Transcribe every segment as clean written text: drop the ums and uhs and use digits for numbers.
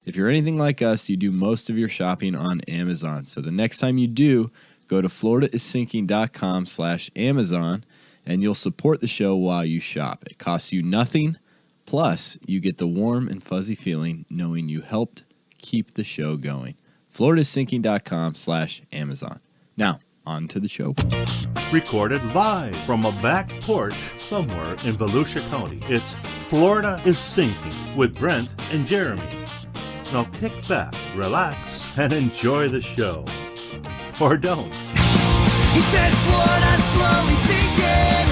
If you're anything like us, you do most of your shopping on Amazon. So the next time you do, go to floridaissinking.com/Amazon and you'll support the show while you shop. It costs you nothing. Plus, you get the warm and fuzzy feeling knowing you helped keep the show going. floridaissinking.com/Amazon. Now, on to the show. Recorded live from a back porch somewhere in Volusia County. It's Florida is Sinking with Brent and Jeremy. Now kick back, relax, and enjoy the show. Or don't. He said Florida's slowly sinking,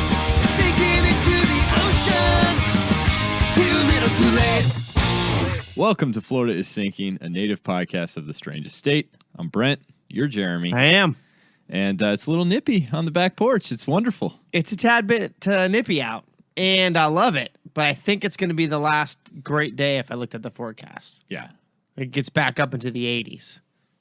sinking into the ocean. Too little, too late. Welcome to Florida is Sinking, a native podcast of the strangest state. I'm Brent. You're Jeremy. I am. And it's a little nippy on the back porch. It's wonderful. It's a tad bit nippy out, and I love it. But I think it's going to be the last great day if I looked at the forecast. Yeah. It gets back up into the 80s.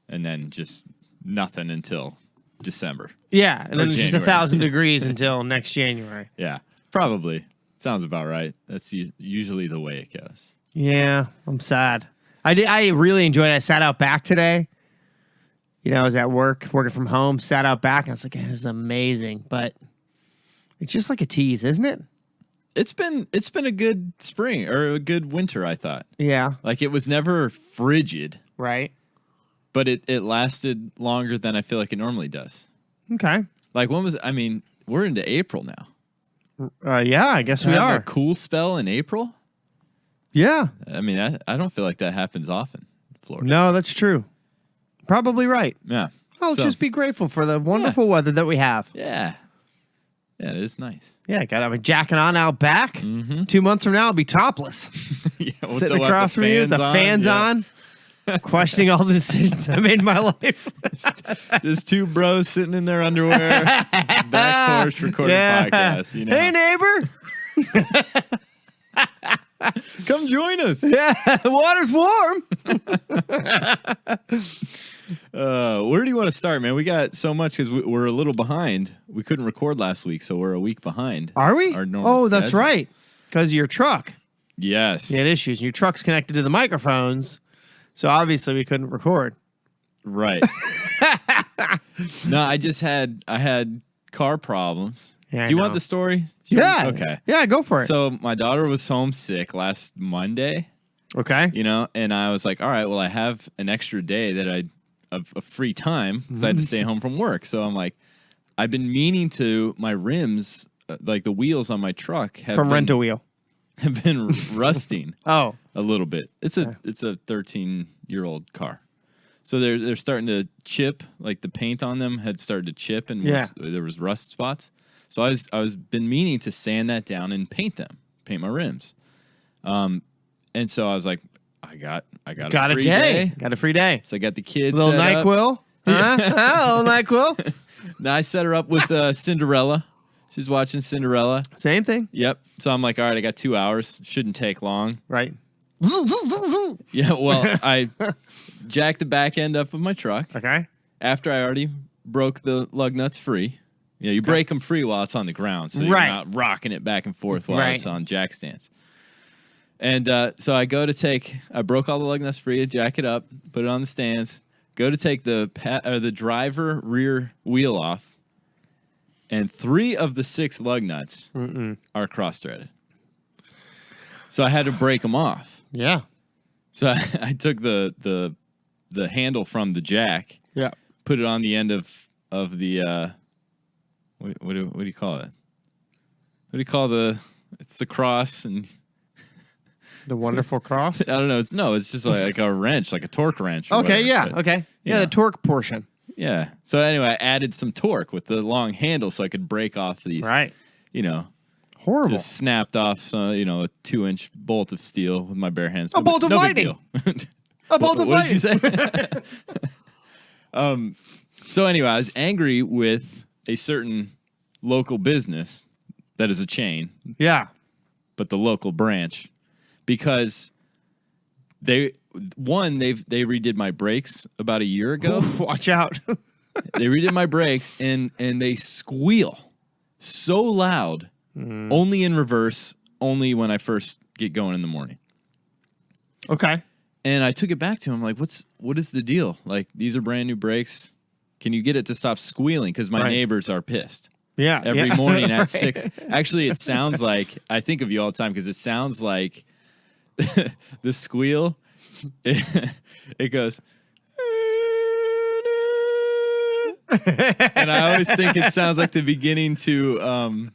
And then just nothing until December. Yeah, and Or then it's just January. 1,000 degrees until next January. Yeah, probably. Sounds about right. That's usually the way it goes. Yeah, I'm sad. I really enjoyed it. I sat out back today. You know, I was at work, working from home, sat out back, and I was like, this is amazing. But it's just like a tease, isn't it? It's been a good spring or a good winter, I thought. Yeah. Like, it was never frigid, Right. but it lasted longer than I feel like it normally does. Okay. Like, we're into April now. Yeah, I guess we Have are. a cool spell in April? Yeah. I mean, I don't feel like that happens often in Florida. No, that's true. Probably right. Yeah. Oh, So- just be grateful for the wonderful weather that we have. Yeah. Yeah, it is nice. Yeah, got to have a jacket on out back. Mm-hmm. 2 months from now, I'll be topless. Yeah, with Sitting the across from you with the fans yeah. on, questioning all the decisions I made in my life. Just two bros sitting in their underwear, back porch recording podcast. You know, Hey, neighbor. come join us. Yeah, the water's warm. Where do you want to start, man? We got so much because we're a little behind. We couldn't record last week, so we're a week behind. Are we? Our normal Oh, that's schedule. right. Because of your truck. Yes. You had issues. Your truck's connected to the microphones, so obviously we couldn't record. Right. No, I had car problems. Yeah, I Do you want know. the story? Yeah. Okay. Yeah, go for it. So my daughter was homesick last Monday. Okay. You know, and I was like, all right, well, I have an extra day that of free time because I had to stay home from work. So I'm like, I've been meaning to, my rims, like the wheels on my truck have From been, Rent a Wheel. have been rusting Oh. a little bit. It's a 13-year-old car. So they're starting to chip, like the paint on them had started to chip and there was rust spots. So I was been meaning to sand that down and paint my rims. And so I was like, I got a free day. Got a free day. So I got the kids. Little set up. NyQuil. Huh? Little NyQuil. Now I set her up with Cinderella. She's watching Cinderella. Same thing. Yep. So I'm like, all right, I got 2 hours. Shouldn't take long. Right. Yeah. Well, I jacked the back end up of my truck Okay. after I already broke the lug nuts free. You know, you break them free while it's on the ground, so you're Right. not rocking it back and forth while Right. it's on jack stands. And so I broke all the lug nuts free, jack it up, put it on the stands, go to take the driver rear wheel off, and 3 of the 6 lug nuts are cross-threaded. So I had to break them off. Yeah. So I took the handle from the jack, Yeah. put it on the end of the what do you call it? What do you call it's the cross and The wonderful cross. I don't know. It's just like a wrench, like a torque wrench. Or Okay. whatever, Yeah. but, Okay. you Yeah. know. The torque portion. Yeah. So anyway, I added some torque with the long handle so I could break off these. Right. You know, Horrible. just snapped off some, a 2-inch bolt of steel with my bare hands. A bolt of no big lightning. deal. A bolt of What did you lightning. say? So anyway, I was angry with a certain local business that is a chain, Yeah. but the local branch, because they redid my brakes about a year ago. Oof, watch out. They redid my brakes and they squeal so loud, only in reverse, only when I first get going in the morning. Okay. And I took it back to him like, what is the deal? Like, these are brand new brakes. Can you get it to stop squealing? Because my neighbors are pissed. Yeah. Every morning at 6. Actually, it sounds like, I think of you all the time because it sounds like the squeal. It goes. And I always think it sounds like the beginning to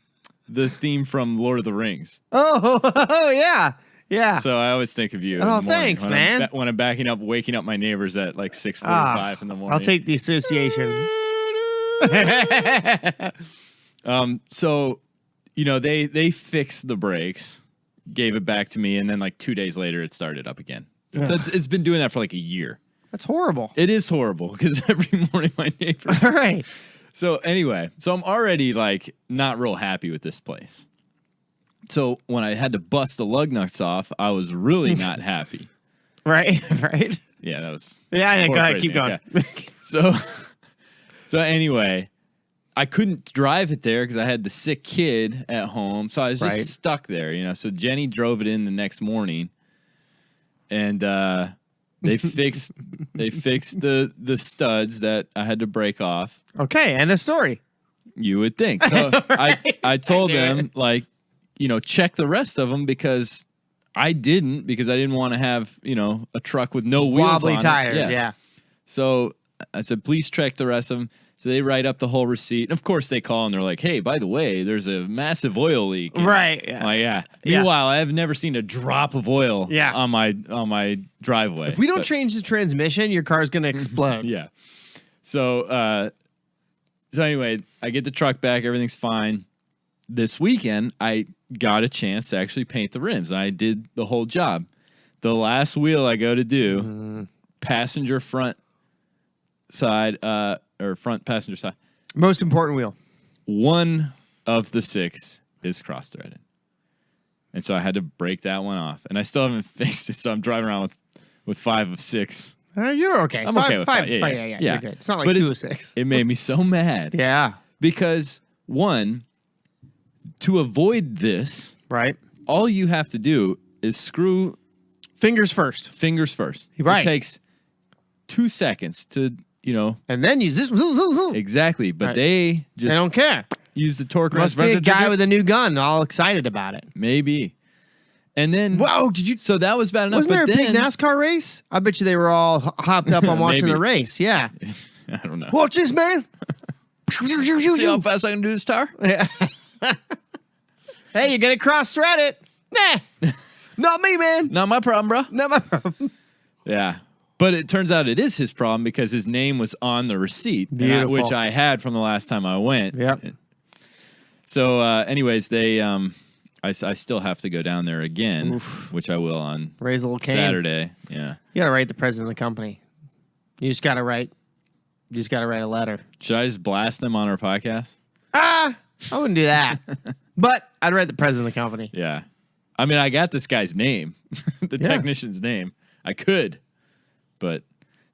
the theme from Lord of the Rings. Oh, yeah. Yeah. So I always think of you. Oh, in the morning thanks, when man. when I'm backing up, waking up my neighbors at like 6:45 in the morning. I'll take the association. So, they fixed the brakes, gave it back to me, and then like 2 days later, it started up again. So it's been doing that for like a year. That's horrible. It is horrible because every morning my neighbors. All right. So anyway, I'm already like not real happy with this place. So when I had to bust the lug nuts off, I was really not happy. Right. Yeah, that was. Yeah, go ahead, keep going. Yeah. So anyway, I couldn't drive it there because I had the sick kid at home, so I was just stuck there. So Jenny drove it in the next morning, and they fixed the studs that I had to break off. Okay, end of story. You would think. So I told them check the rest of them because I didn't want to have a truck with no wheels Wobbly on tires. it. Yeah. So I said, please check the rest of them. So they write up the whole receipt. And of course, they call and they're like, hey, by the way, there's a massive oil leak. And Right. I'm like, yeah. Meanwhile, I have never seen a drop of oil on my driveway. If we don't change the transmission, your car's going to explode. Yeah. So anyway, I get the truck back. Everything's fine. This weekend, I got a chance to actually paint the rims. And I did the whole job. The last wheel I go to do, passenger front side, or front passenger side. Most important wheel. One of the 6 is cross-threaded. And so I had to break that one off. And I still haven't fixed it, so I'm driving around with 5 of 6. You're okay. I'm okay with 5. Yeah. You're good. It's not like 2 of 6. It made me so mad. Yeah. Because, one, to avoid this, right, all you have to do is screw fingers first. Right. It takes 2 seconds to, and then you exactly. But they don't care. Use the torque. Must be a guy with a new gun, all excited about it. Maybe. And then, whoa! Did you? So that was bad enough. Wasn't there a big NASCAR race? I bet you they were all hopped up on watching the race. Yeah. I don't know. Watch this, man. See how fast I can do this tire? Yeah. Hey, you're gonna cross-thread it? Nah, not me, man. Not my problem, bro. Not my problem. Yeah. But it turns out it is his problem because his name was on the receipt, which I had from the last time I went. Yep. So, anyways, they, I still have to go down there again, which I will on raise a little cane. Saturday. Yeah. You gotta write the president of the company. You just gotta write a letter. Should I just blast them on our podcast? I wouldn't do that. But I'd write the president of the company. Yeah. I mean, I got this guy's name, the technician's name. I could, but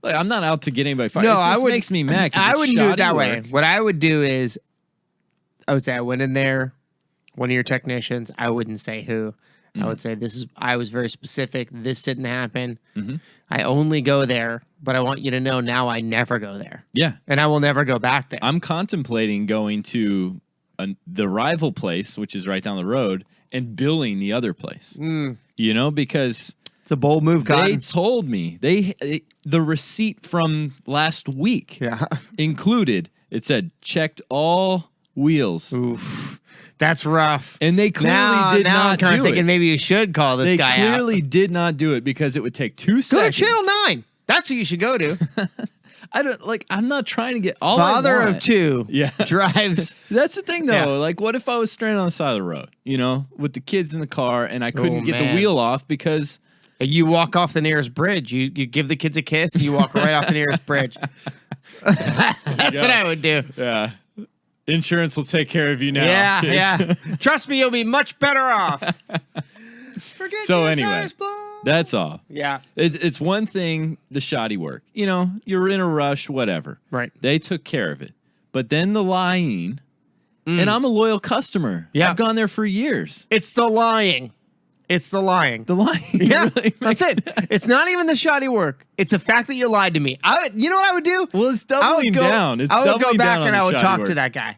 like, I'm not out to get anybody fired. No, it makes me mad. I wouldn't do it that work. way. What I would do is, I would say I went in there, one of your technicians. I wouldn't say who. I would say I was very specific. This didn't happen. I only go there, but I want you to know now I never go there. Yeah. And I will never go back there. I'm contemplating going to the rival place, which is right down the road, and billing the other place. Because it's a bold move, guys. They told me the receipt from last week included. It said checked all wheels. Oof. That's rough. And they clearly did now not I'm kind of thinking it. maybe you should call this guy out. They clearly did not do it because it would take 2 seconds. Go to Channel 9. That's who you should go to. I'm not trying to get all Father of 2 drives. That's the thing, though. Yeah. Like, what if I was stranded on the side of the road, with the kids in the car and I couldn't get the wheel off because... You walk off the nearest bridge. You give the kids a kiss and you walk right off the nearest bridge. That's what I would do. Yeah. Insurance will take care of you now. Yeah, yeah. Trust me, you'll be much better off. Forget so your anyway, tires blow. That's all. Yeah. It's one thing, the shoddy work. You're in a rush, whatever. Right. They took care of it. But then the lying, and I'm a loyal customer. Yeah. I've gone there for years. It's the lying. It's the lying. The lying. Yeah, really that's it. It's not even the shoddy work. It's the fact that you lied to me. You know what I would do? Well, it's doubling down. It's I would go doubling back down and on I the would shoddy talk work. to that guy.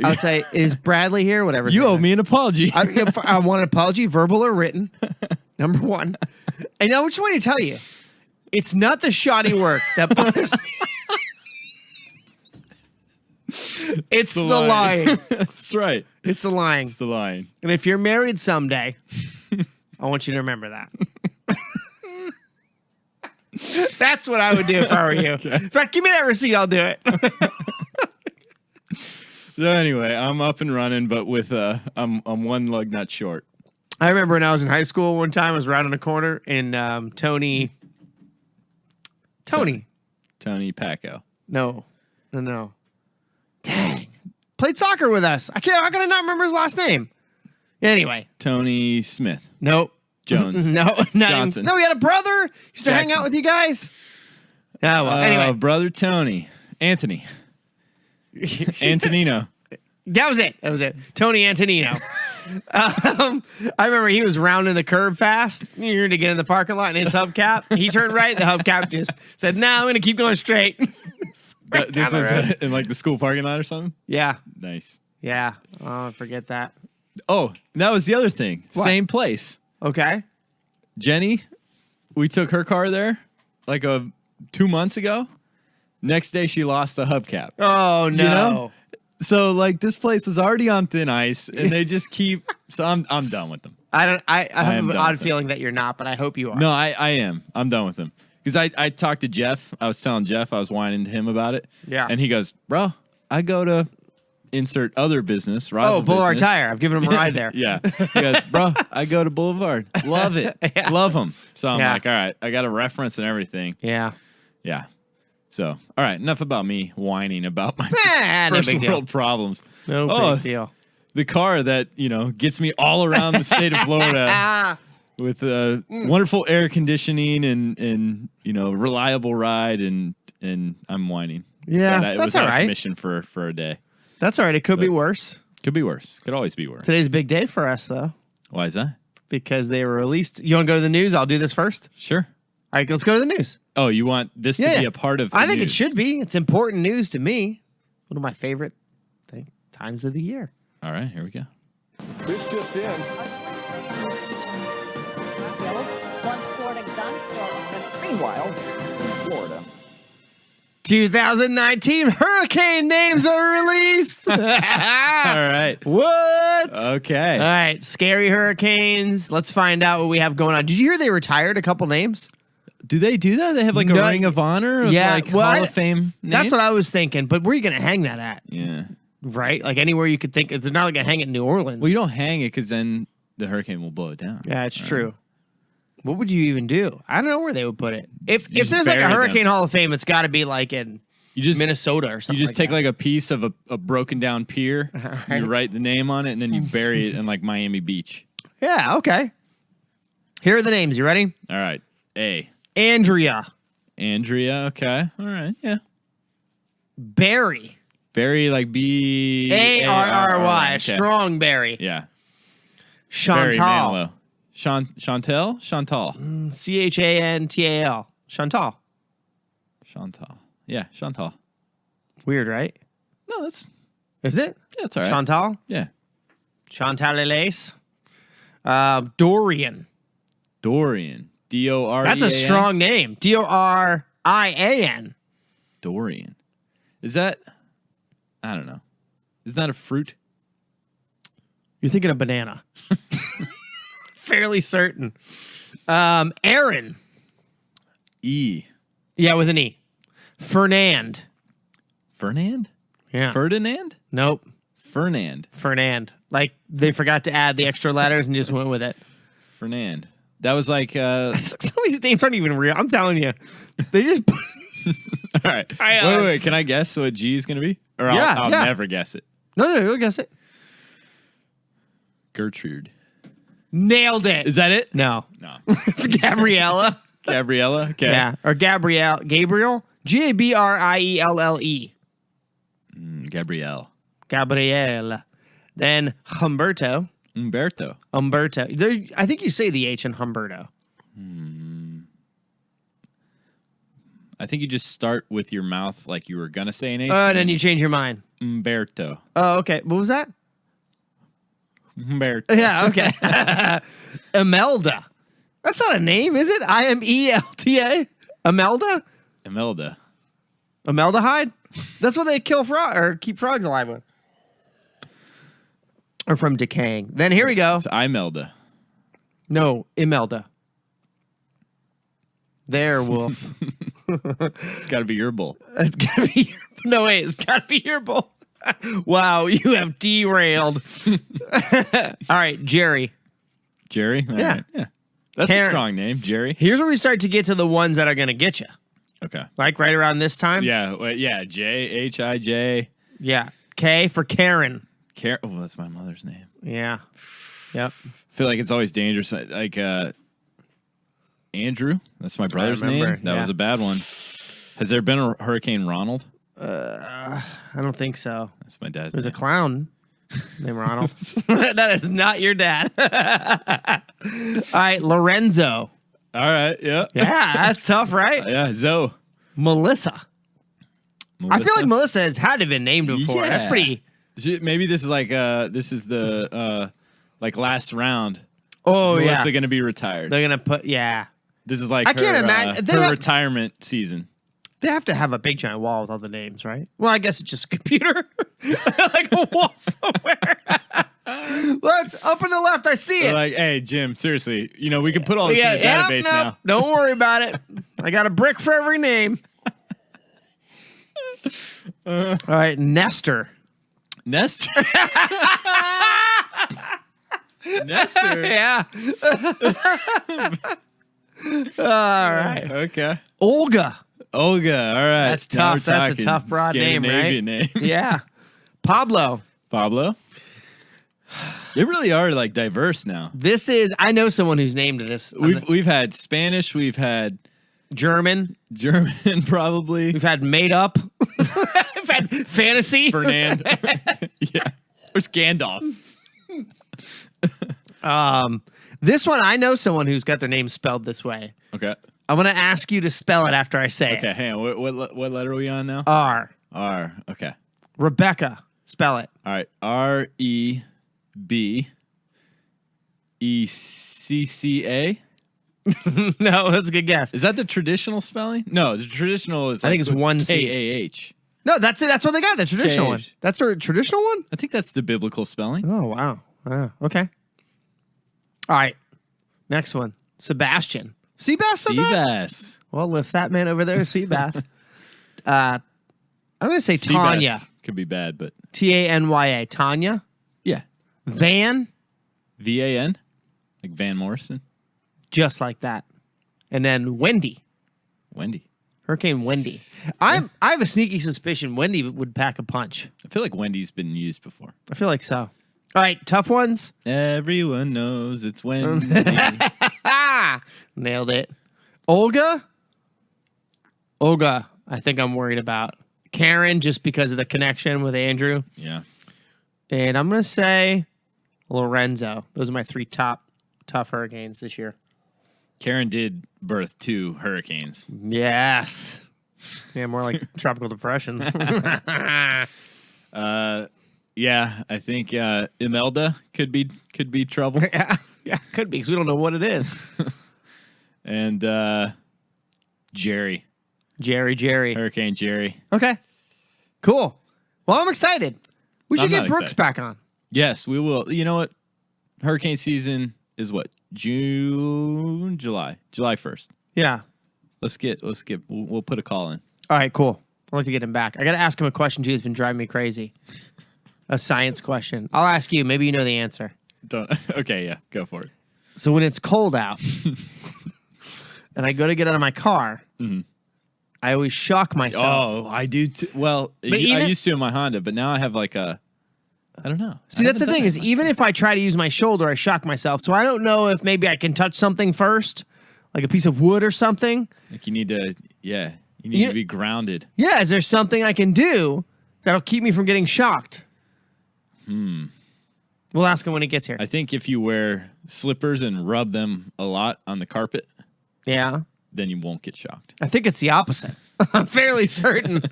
I would say, "Is Bradley here? Whatever." You owe me an apology. I want an apology, verbal or written. Number one. And I just want to tell you, it's not the shoddy work that bothers me. It's the lying. That's right. It's the lying. It's the lying. And if you're married someday, I want you to remember that. That's what I would do if I were you. Okay. In fact, give me that receipt. I'll do it. So anyway, I'm up and running, but with I'm one lug nut short. I remember when I was in high school one time, I was rounding a corner and Tony. Tony Pacco. No. Dang. Played soccer with us. How can I not remember his last name? Anyway. Tony Smith. Nope. Jones. No, not Johnson. No, he had a brother. Used to hang Jackson. out with you guys. Oh, well, anyway. Brother Tony. Anthony. Antonino. That was it. Tony Antonino. I remember he was rounding the curve fast to get in the parking lot in his hubcap. He turned right. The hubcap just said, "No, I'm going to keep going straight." This was in like the school parking lot or something? Yeah. Nice. Yeah. Oh, forget that. Oh, that was the other thing. What? Same place. Okay. Jenny, we took her car there like 2 months ago. Next day, she lost the hubcap. Oh, no. You know? So like this place was already on thin ice, and they just keep. So I'm done with them. I have am an done odd with it. feeling that you're not, but I hope you are. No, I am. I'm done with them because I talked to Jeff. I was telling Jeff I was whining to him about it. Yeah. And he goes, "Bro, I go to insert other business. Rival Oh, Boulevard business. Tire. I've given him a ride there. Yeah. He goes, bro, I go to Boulevard. Love it. Yeah. Love them. So I'm Yeah. like, all right, I got a reference and everything. Yeah. Yeah. So, all right, enough about me whining about my No first big deal. world problems. No Oh, big deal. The car that, gets me all around the state of Florida Ah. with wonderful air conditioning and reliable ride and I'm whining. Yeah, But that's all without right. commission for a day. That's all right. It could be worse. Could be worse. Could always be worse. Today's a big day for us, though, Why is that? because they were released. You want to go to the news? I'll do this first. Sure. All right, let's go to the news. Oh, you want this to be a part of the I think news. it should be. It's important news to me. One of my favorite times of the year. All right, here we go. This just in. One Florida gun store. Meanwhile, in Florida. 2019 hurricane names are released. All right. What? Okay. All right, scary hurricanes. Let's find out what we have going on. Did you hear they retired a couple names? Do they do that? They have like a No. ring of honor of Yeah, like well, Hall of Fame names? That's what I was thinking. But where are you going to hang that at? Yeah. Right? Like anywhere you could think. It's not like going to hang it in New Orleans. Well, you don't hang it because then the hurricane will blow it down. Yeah, it's true. What would you even do? I don't know where they would put it. If just there's like a bury Hurricane them. Hall of Fame, it's got to be like in You just Minnesota or something. you just take that. like a piece of a broken down pier, Right. you write the name on it, and then you bury it in like Miami Beach. Yeah, okay. Here are the names. You ready? All right. A. Andrea, Andrea. Okay. All right. Yeah. Barry, Barry like B Arry, Okay. Strong Barry, Yeah. Barry Chantal, Manilow. Chantal? Chantal. Chantal, Chantal. Chantal. Yeah, Chantal. Weird, right? No, that's Is it? that's all right. Chantal, Yeah. Chantal Lace, Dorian. Dorian. Dorian. That's a strong name. Dorian. Dorian. Is that? I don't know. Is that a fruit? You're thinking of banana. Fairly certain. Aaron. E. Yeah, with an E. Fernand. Fernand? Yeah. Ferdinand? Nope. Fernand. Fernand. Like they forgot to add the extra letters and just went with it. Fernand. That was like Some of these names aren't even real. I'm telling you. They just all right. Wait, can I guess what G is gonna be? Or I'll Yeah. never guess it. No, you'll guess it. Gertrude. Nailed it. Is that it? No. No. It's Gabriella. Gabriella? Okay. Yeah. Or Gabrielle. Gabriel? Gabrielle. Gabrielle. Gabrielle. Then Humberto. Umberto. I think you say the H in Humberto. I think you just start with your mouth like you were going to say an H. And then you change your mind. Umberto. Oh, okay. What was that? Umberto. Yeah, okay. Imelda. That's not a name, is it? Imelta? Imelda? Imelda. Imeldehyde? That's what they kill frog or keep frogs alive with. Or from decaying. Then here we go. It's Imelda. No, Imelda. There, Wolf. It's got to be your bull. It's gotta be. No way. It's gotta be your bull. Wow, you have derailed. All right, Jerry. Jerry? All Yeah. right. Yeah. That's Karen. a strong name, Jerry. Here's where we start to get to the ones that are gonna get you. Okay. Like right around this time. Yeah. Well, yeah. J-H-I-J. Yeah. K for Karen. Oh, that's my mother's name. Yeah. Yep. I feel like it's always dangerous. Like Andrew. That's my brother's remember, name. That yeah. was a bad one. Has there been a Hurricane Ronald? I don't think so. That's my dad's There's a name. clown named Ronald. That is not your dad. All right, Lorenzo. All right. Yeah. Yeah, that's tough, right? Yeah. Zoe. Melissa. I feel like Melissa has had to been named before. That's Yeah. pretty. Maybe this is like the like last round. Oh Is yeah, Melissa going to be retired? they're gonna put This is like I can't imagine- they her have- retirement season. They have to have a big giant wall with all the names, right? Well, I guess it's just a computer, like a wall somewhere. Well, it's up in the left. I see They're it. like, hey Jim, seriously, we can put all this in a Yep, database nope, now. Don't worry about it. I got a brick for every name. All right, Nestor. Nestor. Nestor. Yeah. All right. Okay. Olga. Olga. All right. That's Now tough. we're That's a talking tough broad name, Scandinavian right? name. Yeah. Pablo. Pablo. They really are like diverse now. This is. I know someone who's named this. We've had Spanish. We've had German. German, probably. We've had made up. We've had fantasy. Fernand. Yeah. Where's Gandalf? This one, I know someone who's got their name spelled this way. Okay. I'm going to ask you to spell it after I say Okay. it. Hang on. What letter are we on now? R. R. Okay. Rebecca. Spell it. All right. REBECCA. No, that's a good guess. Is that the traditional spelling? No, the traditional is. I think it's one C. KAH. No, that's it. That's what they got. The traditional one. KH. That's a traditional one? I think that's the biblical spelling. Oh, wow. Okay. All right. Next one. Sebastian. Seabass said that? Seabass. Well, lift that man over there, Seabass. I'm going to say Tanya. Seabass could be bad, but Tanya. Tanya. yeah. Van. VAN, like Van Morrison. Just like that. And then Wendy. Wendy. Hurricane Wendy. I have a sneaky suspicion Wendy would pack a punch. I feel like Wendy's been used before. I feel like so. All right, tough ones. Everyone knows it's Wendy. Nailed it. Olga, I think I'm worried about. Karen, just because of the connection with Andrew. Yeah. And I'm going to say Lorenzo. Those are my three tough hurricanes this year. Karen did birth 2 hurricanes. Yes. Yeah, more like tropical depressions. Yeah, I think Imelda could be trouble. yeah, could be because we don't know what it is. And Jerry. Jerry. Hurricane Jerry. Okay. Cool. Well, I'm excited. We should I'm get not Brooks excited. back on. Yes, we will. You know what? Hurricane season is what? July 1st. Yeah. We'll put a call in. All right, cool. I'd like to get him back. I got to ask him a question, too, that's been driving me crazy. A science question. I'll ask you. Maybe you know the answer. Okay, yeah, go for it. So when it's cold out and I go to get out of my car, I always shock myself. Oh, I do too. Well, I used to in my Honda, but now I have like I don't know. See, that's the thing is even if I try to use my shoulder, I shock myself. So I don't know if maybe I can touch something first, like a piece of wood or something. Like you need to be grounded. Yeah, is there something I can do that'll keep me from getting shocked? We'll ask him when he gets here. I think if you wear slippers and rub them a lot on the carpet, Yeah. then you won't get shocked. I think it's the opposite. I'm fairly certain.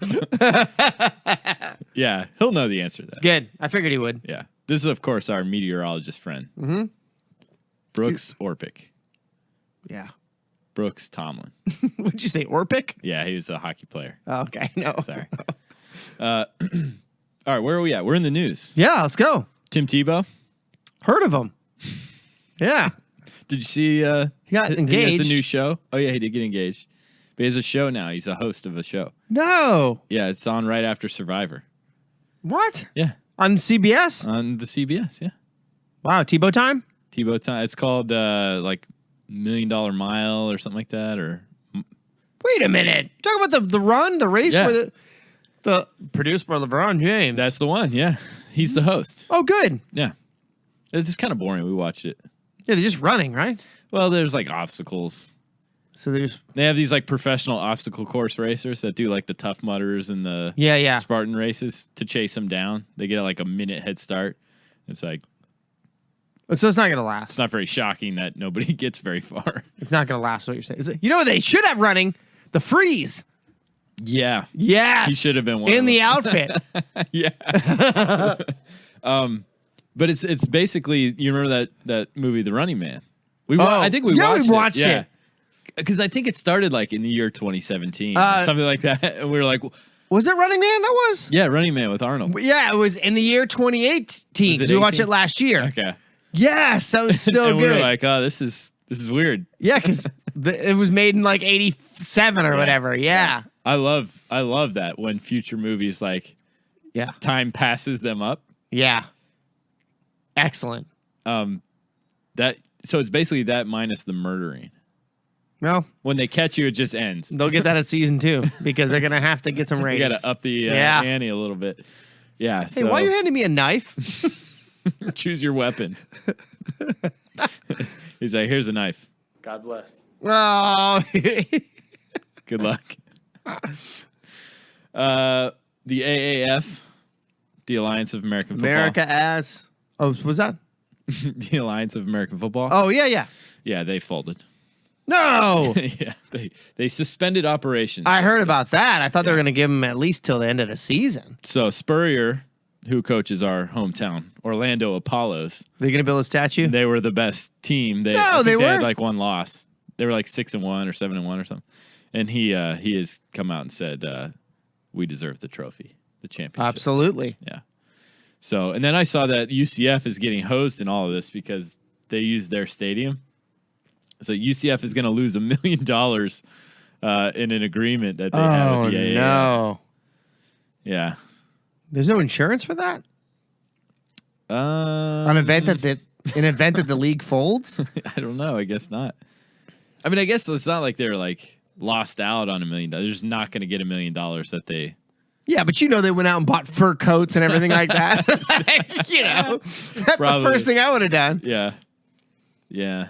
Yeah, he'll know the answer to that. Good. I figured he would. Yeah. This is, of course, our meteorologist friend, Brooks Orpik. Yeah. Brooks Tomlin. Would you say Orpik? Yeah, he was a hockey player. Oh, okay. No. Sorry. All right, where are we at? We're in the news. Yeah, let's go. Tim Tebow. Heard of him. Yeah. Did you see He got he has engaged. a new show? Oh, yeah, he did get engaged. But he has a show now. He's a host of a show. No. Yeah, it's on right after Survivor. What? Yeah, On CBS? on the CBS, yeah. Wow. Tebow time? Tebow time. It's called like $1 Million Mile or something like that. Or Wait a minute. Talk about the run, the race Yeah. where the produced by LeBron James. that's the one, yeah. He's the host. Oh, good. Yeah. It's just kind of boring. We watched it. Yeah, they're just running, right? Well, there's like obstacles. So they're just They have these like professional obstacle course racers that do like the Tough Mudders and the Yeah. Spartan races to chase them down. They get like a minute head start. It's like, So it's not gonna last. it's not very shocking that nobody gets very far. It's not gonna last. What you're saying? You know what they should have running? The freeze. Yeah. Yes. He should have been one in of the them. outfit. Yeah. But it's basically, you remember that movie, The Running Man? I think we watched it. it. Because I think it started like in the year 2017 or Uh, something like that. And we were like, Was it Running Man? That was. yeah, Running Man with Arnold. Yeah, it was in the year 2018 Was it because we watched 18? it last year. Okay. Yes, that was so and good. we were like, oh, this is weird. Yeah, because it was made in like 87 or whatever. Yeah. I love that when future movies like Yeah. time passes them up. Yeah. Excellent. So it's basically that minus the murdering. Well, When they catch you, it just ends. they'll get that at season 2 because they're going to have to get some You ratings. got to up the Yeah. ante a little bit. Yeah. Hey, why are you handing me a knife? choose your weapon? He's like, here's a knife. God bless. Oh. Good luck. The AAF, the Alliance of American Football. America as. Oh, was that? The Alliance of American Football. Oh, yeah. Yeah, they folded. No. Yeah, they suspended operations. I heard about that. I thought they were going to give him at least till the end of the season. So Spurrier, who coaches our hometown, Orlando Apollos, They're going to build a statue? they were the best team. No, I think they they had weren't. like one loss. They were like 6-1 or 7-1 or something. And he has come out and said, we deserve the trophy, the championship. Absolutely. Yeah. So, and then I saw that UCF is getting hosed in all of this because they use their stadium. So UCF is going to lose $1 million in an agreement that they have with the AAF. no. Yeah. There's no insurance for that? An event that the league folds? I don't know. I guess not. I mean, I guess it's not like they're like lost out on $1 million. They're just not going to get $1 million that they. Yeah, but they went out and bought fur coats and everything like that. That's Probably. the first thing I would have done. Yeah. Yeah.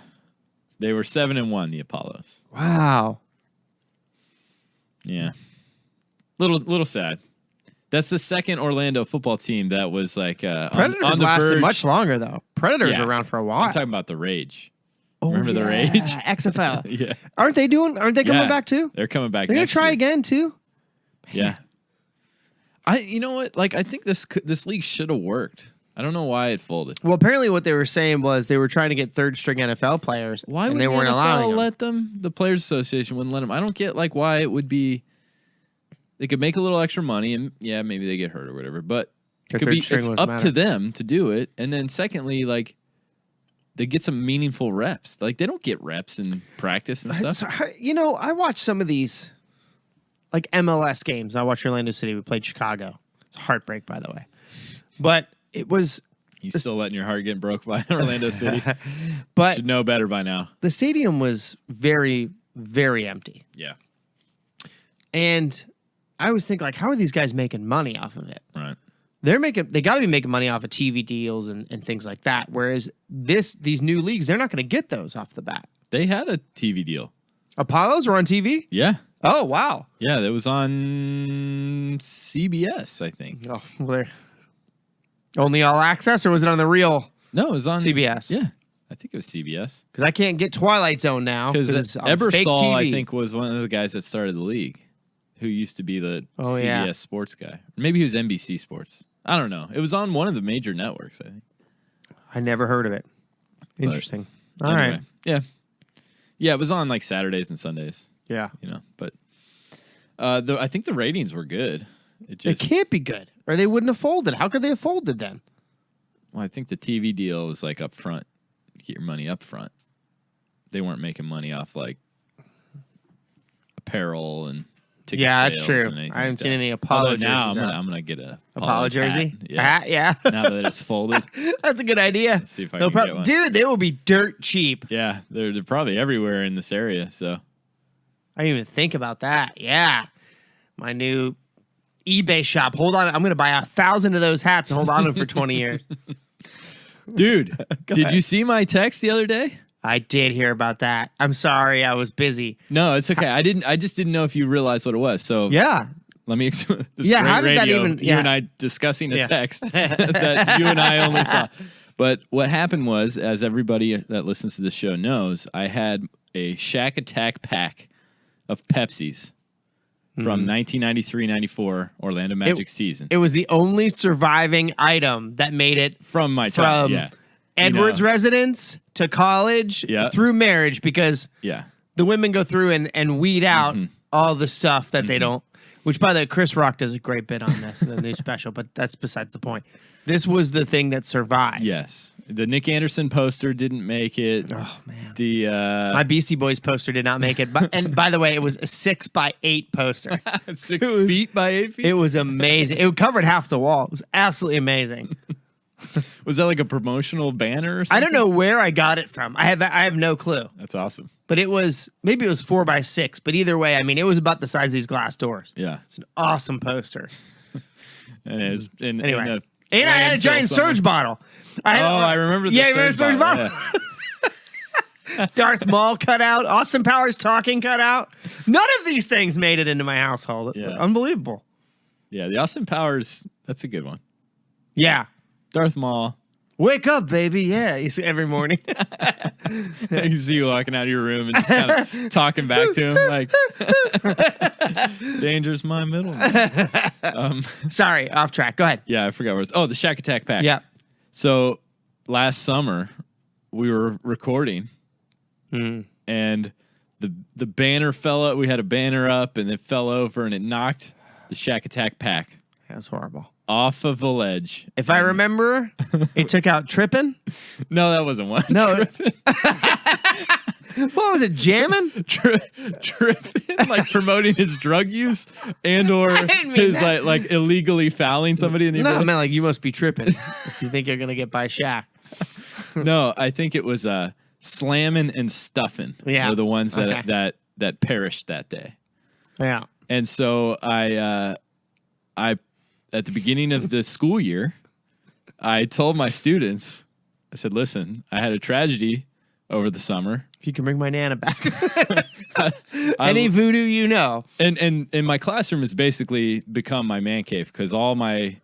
They were 7-1, the Apollos. Wow. Yeah. Little sad. That's the second Orlando football team that was like Predators on the lasted verge. much longer though. Predators Yeah. are around for a while. I'm talking about the Rage. Oh, remember the yeah. Rage? XFL. Yeah. Aren't they coming Yeah. back too? They're coming back. They're gonna next try year. again too. Yeah. You know what? Like, I think this league should have worked. I don't know why it folded. Well, apparently what they were saying was they were trying to get third string NFL players. Why and would they the weren't NFL allowing them? let them? The Players Association wouldn't let them. I don't get like why it would be. They could make a little extra money, and yeah, maybe they get hurt or whatever. But Their it could third be string it's was up matter. to them to do it. And then secondly, like they get some meaningful reps. Like they don't get reps in practice and stuff. So, I watched some of these like MLS games. I watched Orlando City. We played Chicago. It's a heartbreak, by the way. But it was You still letting your heart get broke by Orlando City? but Should know better by now. the stadium was very, very empty. Yeah. And I always think like, how are these guys making money off of it? Right. They got to be making money off of TV deals and things like that. Whereas these new leagues, they're not going to get those off the bat. They had a TV deal. Apollos are on TV? Yeah. Oh, wow. Yeah, that was on CBS, I think. Oh, well, only all access, or was it on the real No, it was on CBS. Yeah, I think it was CBS. Because I can't get Twilight Zone now. Because on fake Ebersol, TV. I think, was one of the guys that started the league, who used to be the CBS yeah. sports guy. Maybe he was NBC Sports. I don't know. It was on one of the major networks, I think. I never heard of it. Interesting. All right. Anyway, yeah. Yeah, it was on like Saturdays and Sundays, Yeah. but I think the ratings were good. It can't be good, or they wouldn't have folded. How could they have folded then? Well, I think the TV deal was like up front. Get your money up front. They weren't making money off like apparel and ticket Yeah, sales. that's true. And anything I haven't like seen that. any Apollo Although now jerseys out. I'm gonna get a Apollo jersey? hat. Yeah. Hat, yeah. Now that it's folded. That's a good idea. See if I They'll can get one. Dude, they will be dirt cheap. Yeah, they're probably everywhere in this area. So I didn't even think about that. Yeah. My new eBay shop. Hold on. I'm going to buy 1,000 of those hats and hold on to them for 20 years. dude, did you see my text the other day? I did hear about that. I'm sorry. I was busy. No, it's okay. I just didn't know if you realized what it was. So Yeah. let me explain. Yeah, how did that even- You yeah. and I discussing a Yeah. text that you and I only saw. But what happened was, as everybody that listens to the show knows, I had a Shack Attack pack of Pepsis from 1993-94 Orlando Magic season. It was the only surviving item that made it From my time, from yeah. Edwards You know. residence to college Yeah. through marriage, because Yeah. the women go through and weed out Mm-hmm. all the stuff that they don't. Which, by the way, Chris Rock does a great bit on this in the new special, but that's besides the point. This was the thing that survived. Yes. The Nick Anderson poster didn't make it. Oh man, The my Beastie Boys poster did not make it. But, and by the way, it was a 6x8 poster. 6 feet by 8 feet? It was amazing. It covered half the wall. It was absolutely amazing. Was that like a promotional banner or something? I don't know where I got it from. I have no clue. That's awesome. But it was 4x6. But either way, I mean, it was about the size of these glass doors. Yeah. It's an awesome poster. And it was in Anyway, in and I had a landfill giant somewhere. Surge bottle. I remember the Yeah, you remember Surge bottle? Yeah. Darth Maul cut out. Austin Powers talking cut out. None of these things made it into my household. Yeah. Unbelievable. Yeah, the Austin Powers, that's a good one. Yeah. Darth Maul. Wake up, baby. Yeah. You see every morning. You see you walking out of your room and just kind of talking back to him like, danger's my middle name. Sorry, off track. Go ahead. Yeah, I forgot what it was. Oh, the Shack Attack pack. Yeah. So last summer we were recording and the banner fell out. We had a banner up and it fell over and it knocked the Shack Attack pack That was horrible. off of a ledge. If I remember, it took out tripping. No, that wasn't one. No. What was it? Jamming? Tripping, like promoting his drug use and or didn't mean his that. like illegally fouling somebody in the No, I neighborhood. meant like you must be tripping if you think you're gonna get by Shaq. No, I think it was slamming and stuffing. Yeah. Were the ones that Okay. that perished that day. Yeah. And so I at the beginning of the school year, I told my students, I said, "Listen, I had a tragedy over the summer." If you can bring my Nana back. I- Any voodoo you know. And my classroom has basically become my man cave because all my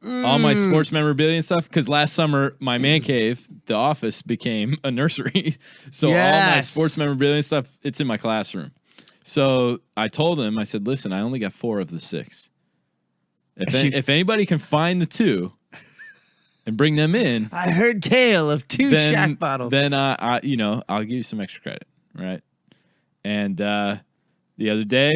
sports memorabilia and stuff. Because last summer my man cave, the office, became a nursery. So all my Yes. sports memorabilia and stuff, it's in my classroom. So I told them, I said, "Listen, I only got 4 of the 6. If anybody can find the 2 and bring them in, I heard tale of 2 Shaq bottles. then I'll give you some extra credit, right?" And the other day,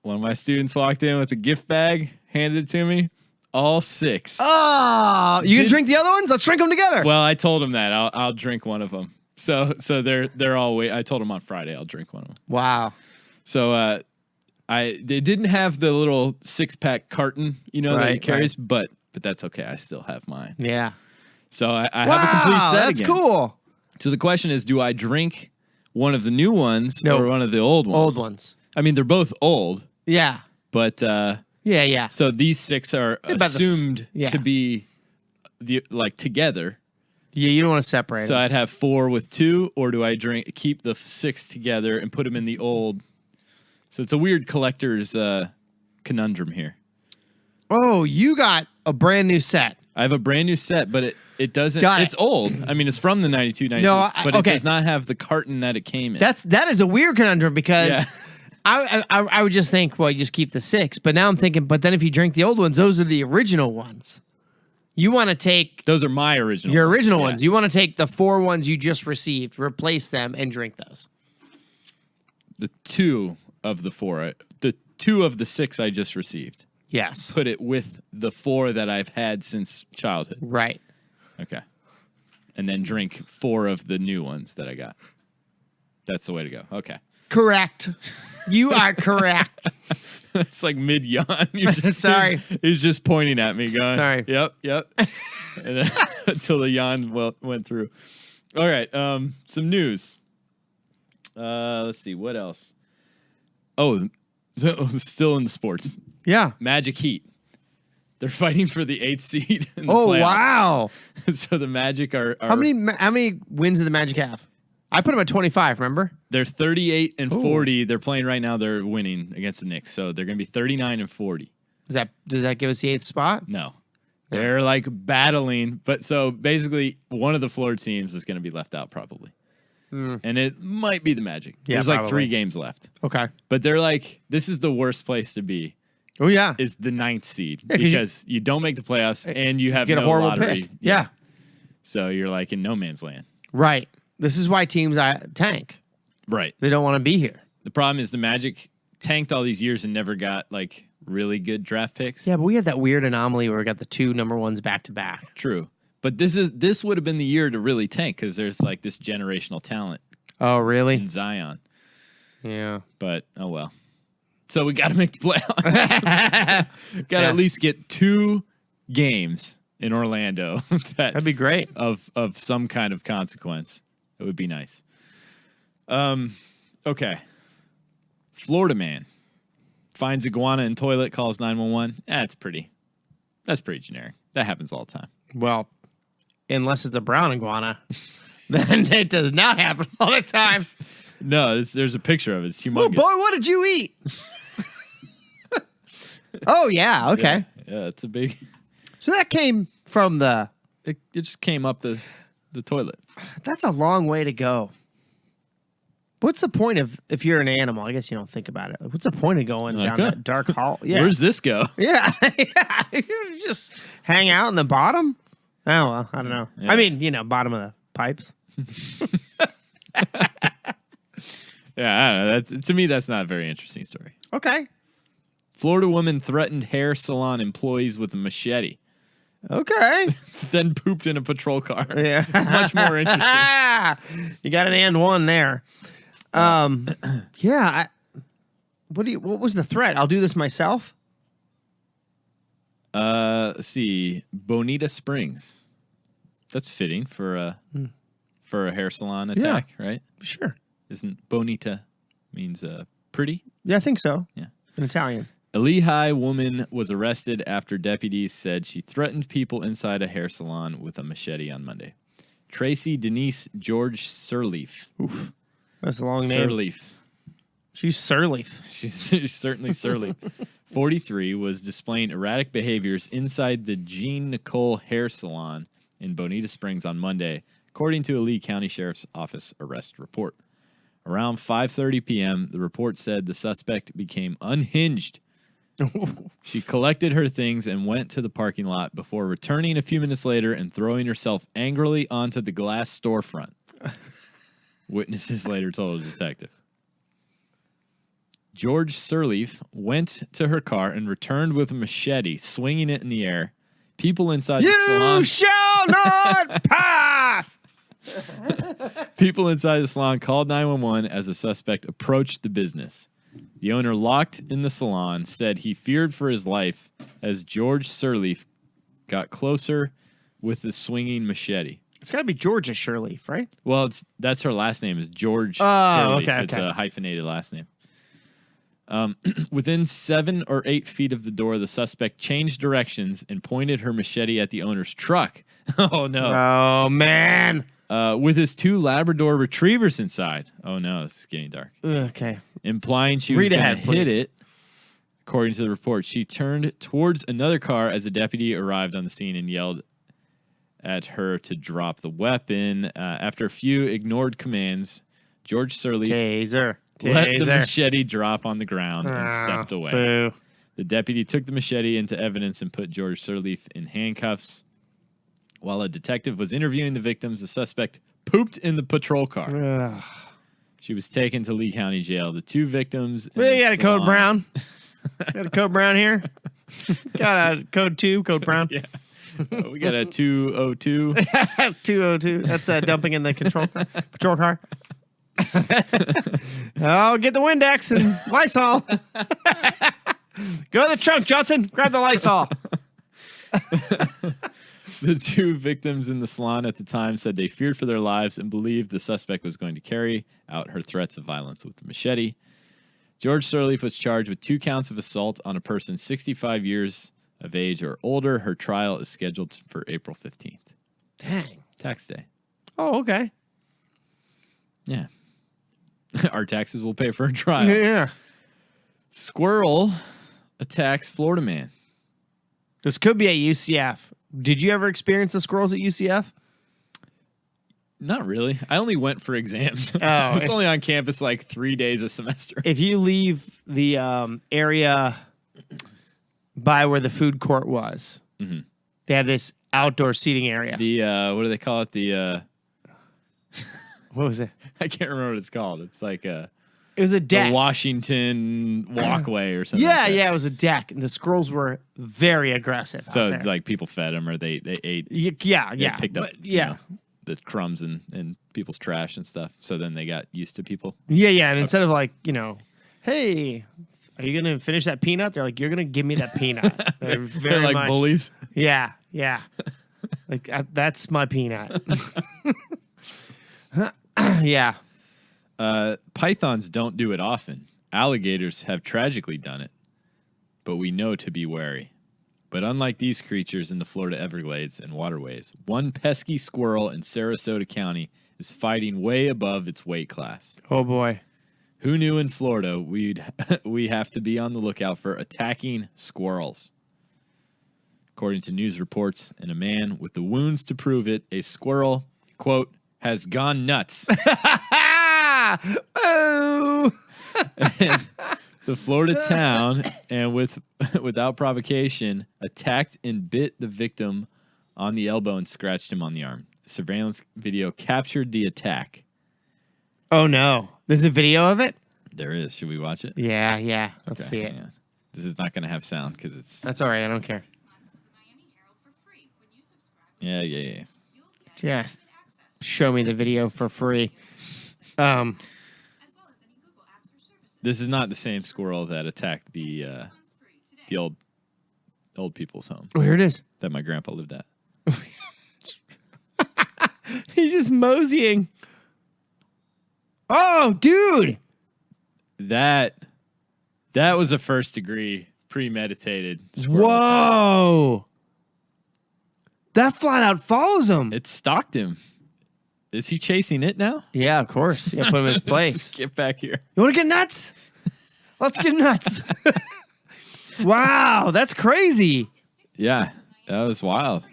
one of my students walked in with a gift bag, handed it to me, all 6. Oh, you can drink the other ones? Let's drink them together. Well, I told him that I'll drink one of them. So they're all wait. I told him on Friday I'll drink one of them. Wow. So they didn't have the little 6-pack carton, that Right, he carries, but that's okay. I still have mine. Yeah. So I have a complete set That's again. cool. So the question is, do I drink one of the new ones No. or one of the old ones? Old ones. I mean, they're both old, Yeah. but Yeah. so these 6 are About the s- assumed yeah. to be together. Yeah, you don't want to separate So them. I'd have 4 with 2, or do I keep the 6 together and put them in the old? So it's a weird collector's conundrum here. Oh, you got a brand new set. I have a brand new set, but it doesn't. Got it. It's old. I mean, it's from the 92, 93, No, but okay. it does not have the carton that it came in. That is a weird conundrum because Yeah. I would just think, well, you just keep the 6. But now I'm thinking, but then if you drink the old ones, those are the original ones. You want to take Those are my original. your original Yeah. ones. You want to take the 4 ones you just received, replace them, and drink those. The 2 of the 4, the 2 of the 6 I just received. Yes. Put it with the 4 that I've had since childhood. Right. Okay. And then drink 4 of the new ones that I got. That's the way to go. Okay. Correct. You are correct. It's like mid yawn. Sorry. He's just pointing at me, going, Sorry. Yep. And then, until the yawn went through. All right. Some news. Let's see. What else? Oh, so, still in the sports. Yeah. Magic Heat. They're fighting for the 8th seed in the Oh, playoffs. wow. So the Magic are How many wins did the Magic have? I put them at 25, remember? They're 38 and 40. They're playing right now. They're winning against the Knicks. So they're going to be 39 and 40. Does that give us the 8th spot? No. They're like battling. But so basically, one of the floor teams is going to be left out probably. And it might be the Magic. Yeah, There's like probably. 3 games left. Okay. But they're like, this is the worst place to be, Oh, yeah. is the 9th seed. 'cause Because you don't make the playoffs and you have Get no a horrible lottery. pick. Yeah. So you're like in no man's land. Right. This is why teams tank. Right. They don't want to be here. The problem is the Magic tanked all these years and never got like really good draft picks. Yeah, but we had that weird anomaly where we got the 2 number 1s back to back. True. But this would have been the year to really tank because there's like this generational talent Oh, really? in Zion. Yeah. But oh well. So we got to make the playoffs. Got to Yeah. at least get 2 games in Orlando That'd be great. of some kind of consequence. It would be nice. Okay. Florida man finds iguana in toilet, calls 911. That's pretty generic. That happens all the time. Well, unless it's a brown iguana, then it does not happen all the time. No, there's a picture of it. It's Oh, humongous. boy, what did you eat? Oh, yeah. Okay. Yeah, it's a big. So that came from the. It just came up the toilet. That's a long way to go. What's the point of, if you're an animal, I guess you don't think about it. What's the point of going Like, down huh? that dark hall? Yeah. Where's this go? Yeah. Yeah. You just hang out in the bottom? Oh, well, I don't know. Yeah. I mean, bottom of the pipes. Yeah, I don't know. To me, that's not a very interesting story. Okay. Florida woman threatened hair salon employees with a machete, Okay. then pooped in a patrol car. Yeah. Much more interesting. You got an and one there. Yeah. What was the threat? I'll do this myself. Let's see. Bonita Springs. That's fitting for a hair salon attack, right? Sure. Isn't Bonita means pretty? Yeah, I think so. Yeah. In Italian. A Lehigh woman was arrested after deputies said she threatened people inside a hair salon with a machete on Monday. Tracy Denise George Sirleaf. Oof. That's a long name. Sirleaf. She's Sirleaf. She's certainly Sirleaf. 43 was displaying erratic behaviors inside the Jean Nicole hair salon in Bonita Springs on Monday, according to a Lee County Sheriff's Office arrest report. Around 5:30 p.m., the report said the suspect became unhinged. She collected her things and went to the parking lot before returning a few minutes later and throwing herself angrily onto the glass storefront. Witnesses later told a detective. George Sirleaf went to her car and returned with a machete, swinging it in the air. People inside the salon... You shall not pass! People inside the salon called 911 as the suspect approached the business. The owner, locked in the salon, said he feared for his life as George Sirleaf got closer with the swinging machete. It's got to be Georgia Sirleaf, right? Well, that's her last name is George Oh, Sirleaf. okay, It's okay. a hyphenated last name. Within 7 or 8 feet of the door, the suspect changed directions and pointed her machete at the owner's truck. Oh, no. Oh, man. With his 2 Labrador retrievers inside. Oh, no, this is getting dark. Okay. Implying she was Read going to ahead, hit please. it. According to the report, she turned towards another car as a deputy arrived on the scene and yelled at her to drop the weapon. After a few ignored commands, George Sirleaf Taser. let the machete drop on the ground and stepped away. Boo. The deputy took the machete into evidence and put George Sirleaf in handcuffs. While a detective was interviewing the victims, the suspect pooped in the patrol car. Ugh. She was taken to Lee County Jail. The two victims... in Well, the you got a code salon- brown. Got a code brown here. Got a code 2, code brown. Yeah. We got a 202. 202. That's dumping in the patrol car. Oh, get the Windex and Lysol. Go to the trunk, Johnson. Grab the Lysol. The two victims in the salon at the time said they feared for their lives and believed the suspect was going to carry out her threats of violence with the machete. George Sirleaf was charged with 2 counts of assault on a person 65 years of age or older. Her trial is scheduled for April 15th. Dang. Tax day. Oh, okay. Yeah. Our taxes will pay for a trial. Yeah. Squirrel attacks Florida man. This could be at UCF. Did you ever experience the squirrels at UCF? Not really. I only went for exams. Oh, I was only on campus like 3 days a semester. If you leave the area by where the food court was, they have this outdoor seating area. The what do they call it? The What was it? I can't remember what it's called. It's like It was a the deck. Washington Walkway or something. Yeah, like that. yeah, it was a deck, and the squirrels were very aggressive. So out it's there. like people fed them or they ate. Yeah, They yeah, picked up but yeah, the crumbs and people's trash and stuff. So then they got used to people. yeah. And instead of like, hey, are you gonna finish that peanut? They're like, you're gonna give me that peanut. They're very They're like much- bullies. Yeah, yeah. Like that's my peanut. Yeah. Pythons don't do it often. Alligators have tragically done it, but we know to be wary. But unlike these creatures in the Florida Everglades and waterways, one pesky squirrel in Sarasota County is fighting way above its weight class. Oh boy. Who knew in Florida we have to be on the lookout for attacking squirrels? According to news reports, and a man with the wounds to prove it, a squirrel, quote, has gone nuts. Oh. And the Florida town, and without provocation, attacked and bit the victim on the elbow and scratched him on the arm. Surveillance video captured the attack. Oh no. There's a video of it? There is. Should we watch it? Yeah. Let's see it. hang on. This is not going to have sound because it's... That's all right. I don't care. Yeah. Just show me the video for free. This is not the same squirrel that attacked the old people's home Oh, here it is. that my grandpa lived at. He's just moseying. Oh, dude. That was a first degree premeditated squirrel attack. Whoa. That flat out follows him. It stalked him. Is he chasing it now? Yeah, of course. Yeah, put him in his place. Just get back here. You want to get nuts? Let's get nuts. Wow, that's crazy. Yeah, that was wild.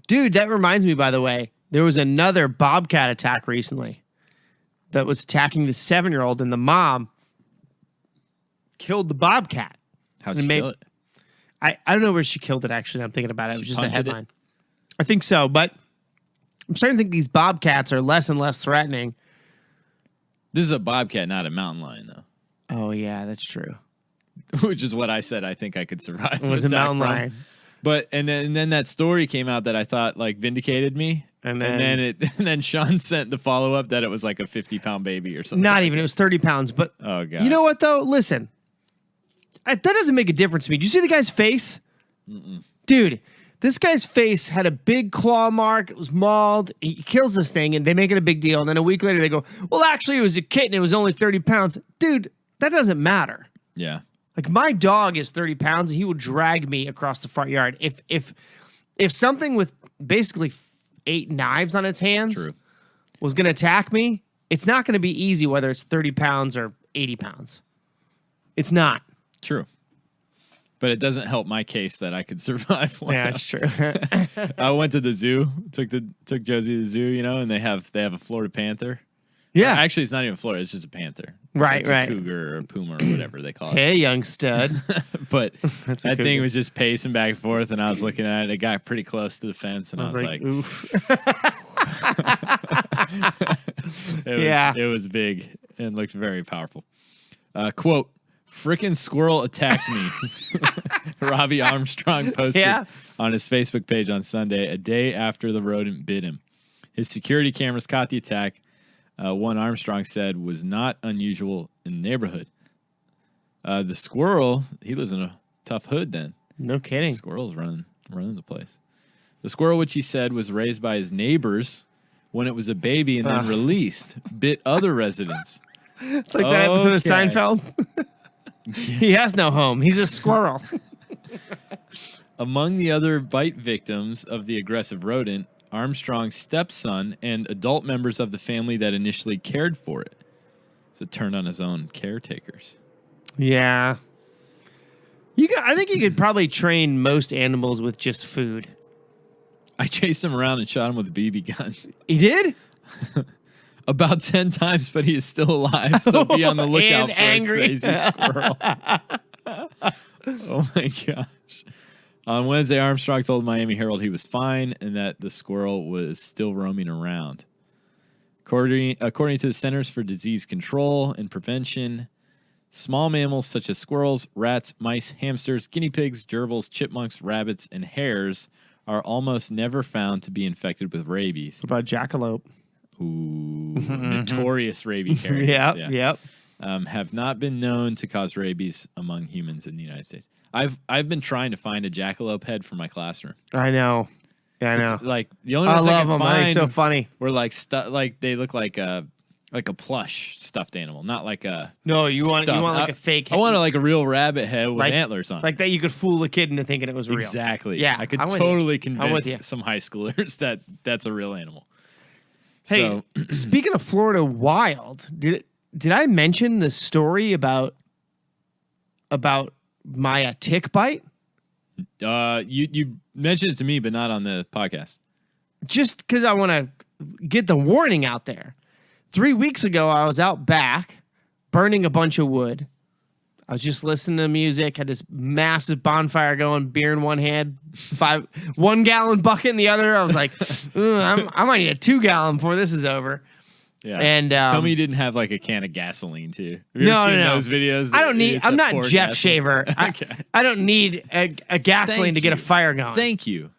Dude, that reminds me, by the way, there was another bobcat attack recently that was attacking the 7-year-old, and the mom killed the bobcat. How'd And she it kill it? I don't know where she killed it, actually. I'm thinking about it. It was just a punted it? headline. I think so, but I'm starting to think these bobcats are less and less threatening. This is a bobcat, not a mountain lion, though. Oh, yeah, that's true. Which is what I said I think I could survive. It was a an attack mountain from. lion. But and then that story came out that I thought like vindicated me. And And then Sean sent the follow up that it was like a 50-pound baby or something. Not like even. It was 30 pounds. But Oh god. you know what, though? Listen, that doesn't make a difference to me. Did you see the guy's face? Dude, this guy's face had a big claw mark. It was mauled. He kills this thing, and they make it a big deal. And then a week later, they go, well, actually, it was a kitten. It was only 30 pounds. Dude, that doesn't matter. Yeah. Like, my dog is 30 pounds. And he will drag me across the front yard. If something with basically 8 knives on its hands True. was going to attack me, it's not going to be easy whether it's 30 pounds or 80 pounds. It's not. True. But it doesn't help my case that I could survive one. Yeah, that's true. I went to the zoo, took Josie to the zoo, and they have a Florida panther. Yeah. Actually, it's not even Florida, it's just a panther. Right, it's right. a cougar or a puma or whatever they call it. Hey, young stud. But That's a that thing cougar. was just pacing back and forth, and I was looking at it. It got pretty close to the fence, and I was like, oof. it was big and looked very powerful. Quote, "Frickin' squirrel attacked me." Robbie Armstrong posted on his Facebook page on Sunday, a day after the rodent bit him. His security cameras caught the attack. One Armstrong said was not unusual in the neighborhood. The squirrel, he lives in a tough hood then. No kidding. Squirrels running the place. The squirrel, which he said was raised by his neighbors when it was a baby and then released, bit other residents. It's like that episode of Okay. Seinfeld. He has no home. He's a squirrel. Among the other bite victims of the aggressive rodent, Armstrong's stepson and adult members of the family that initially cared for it. So it turned on his own caretakers. Yeah. I think you could probably train most animals with just food. I chased him around and shot him with a BB gun. He did? About 10 times, but he is still alive, so be on the lookout And for angry. a crazy squirrel. Oh my gosh. On Wednesday, Armstrong told Miami Herald he was fine and that the squirrel was still roaming around. According to the Centers for Disease Control and Prevention, small mammals such as squirrels, rats, mice, hamsters, guinea pigs, gerbils, chipmunks, rabbits, and hares are almost never found to be infected with rabies. What about jackalope? Ooh, notorious rabies carriers. Yep. Have not been known to cause rabies among humans in the United States. I've been trying to find a jackalope head for my classroom. I know. Yeah, I know. Like the only I ones I love can them. I think find so funny. were like they look like a plush stuffed animal, not like a No, you want stuffed. like a fake. I wanted like a real rabbit head with Like- antlers on. like that you could fool a kid into thinking it was real. Exactly. Yeah, I could I'm with totally you. I'm with convince you. some high schoolers that that's a real animal. Hey, So, speaking of Florida wild, did I mention the story about my tick bite? you mentioned it to me, but not on the podcast. Just because I want to get the warning out there. 3 weeks ago, I was out back burning a bunch of wood. I was just listening to music, had this massive bonfire going, beer in one hand, 1 gallon bucket in the other. I was like, I might need a 2 gallon before this is over. Yeah. And Tell me you didn't have like a can of gasoline too. Have you No, ever seen no. those videos? I don't need. It's I'm a not pour Jeff gasoline? Shaver. Okay. I don't need a gasoline Thank to get a you. fire going. Thank you.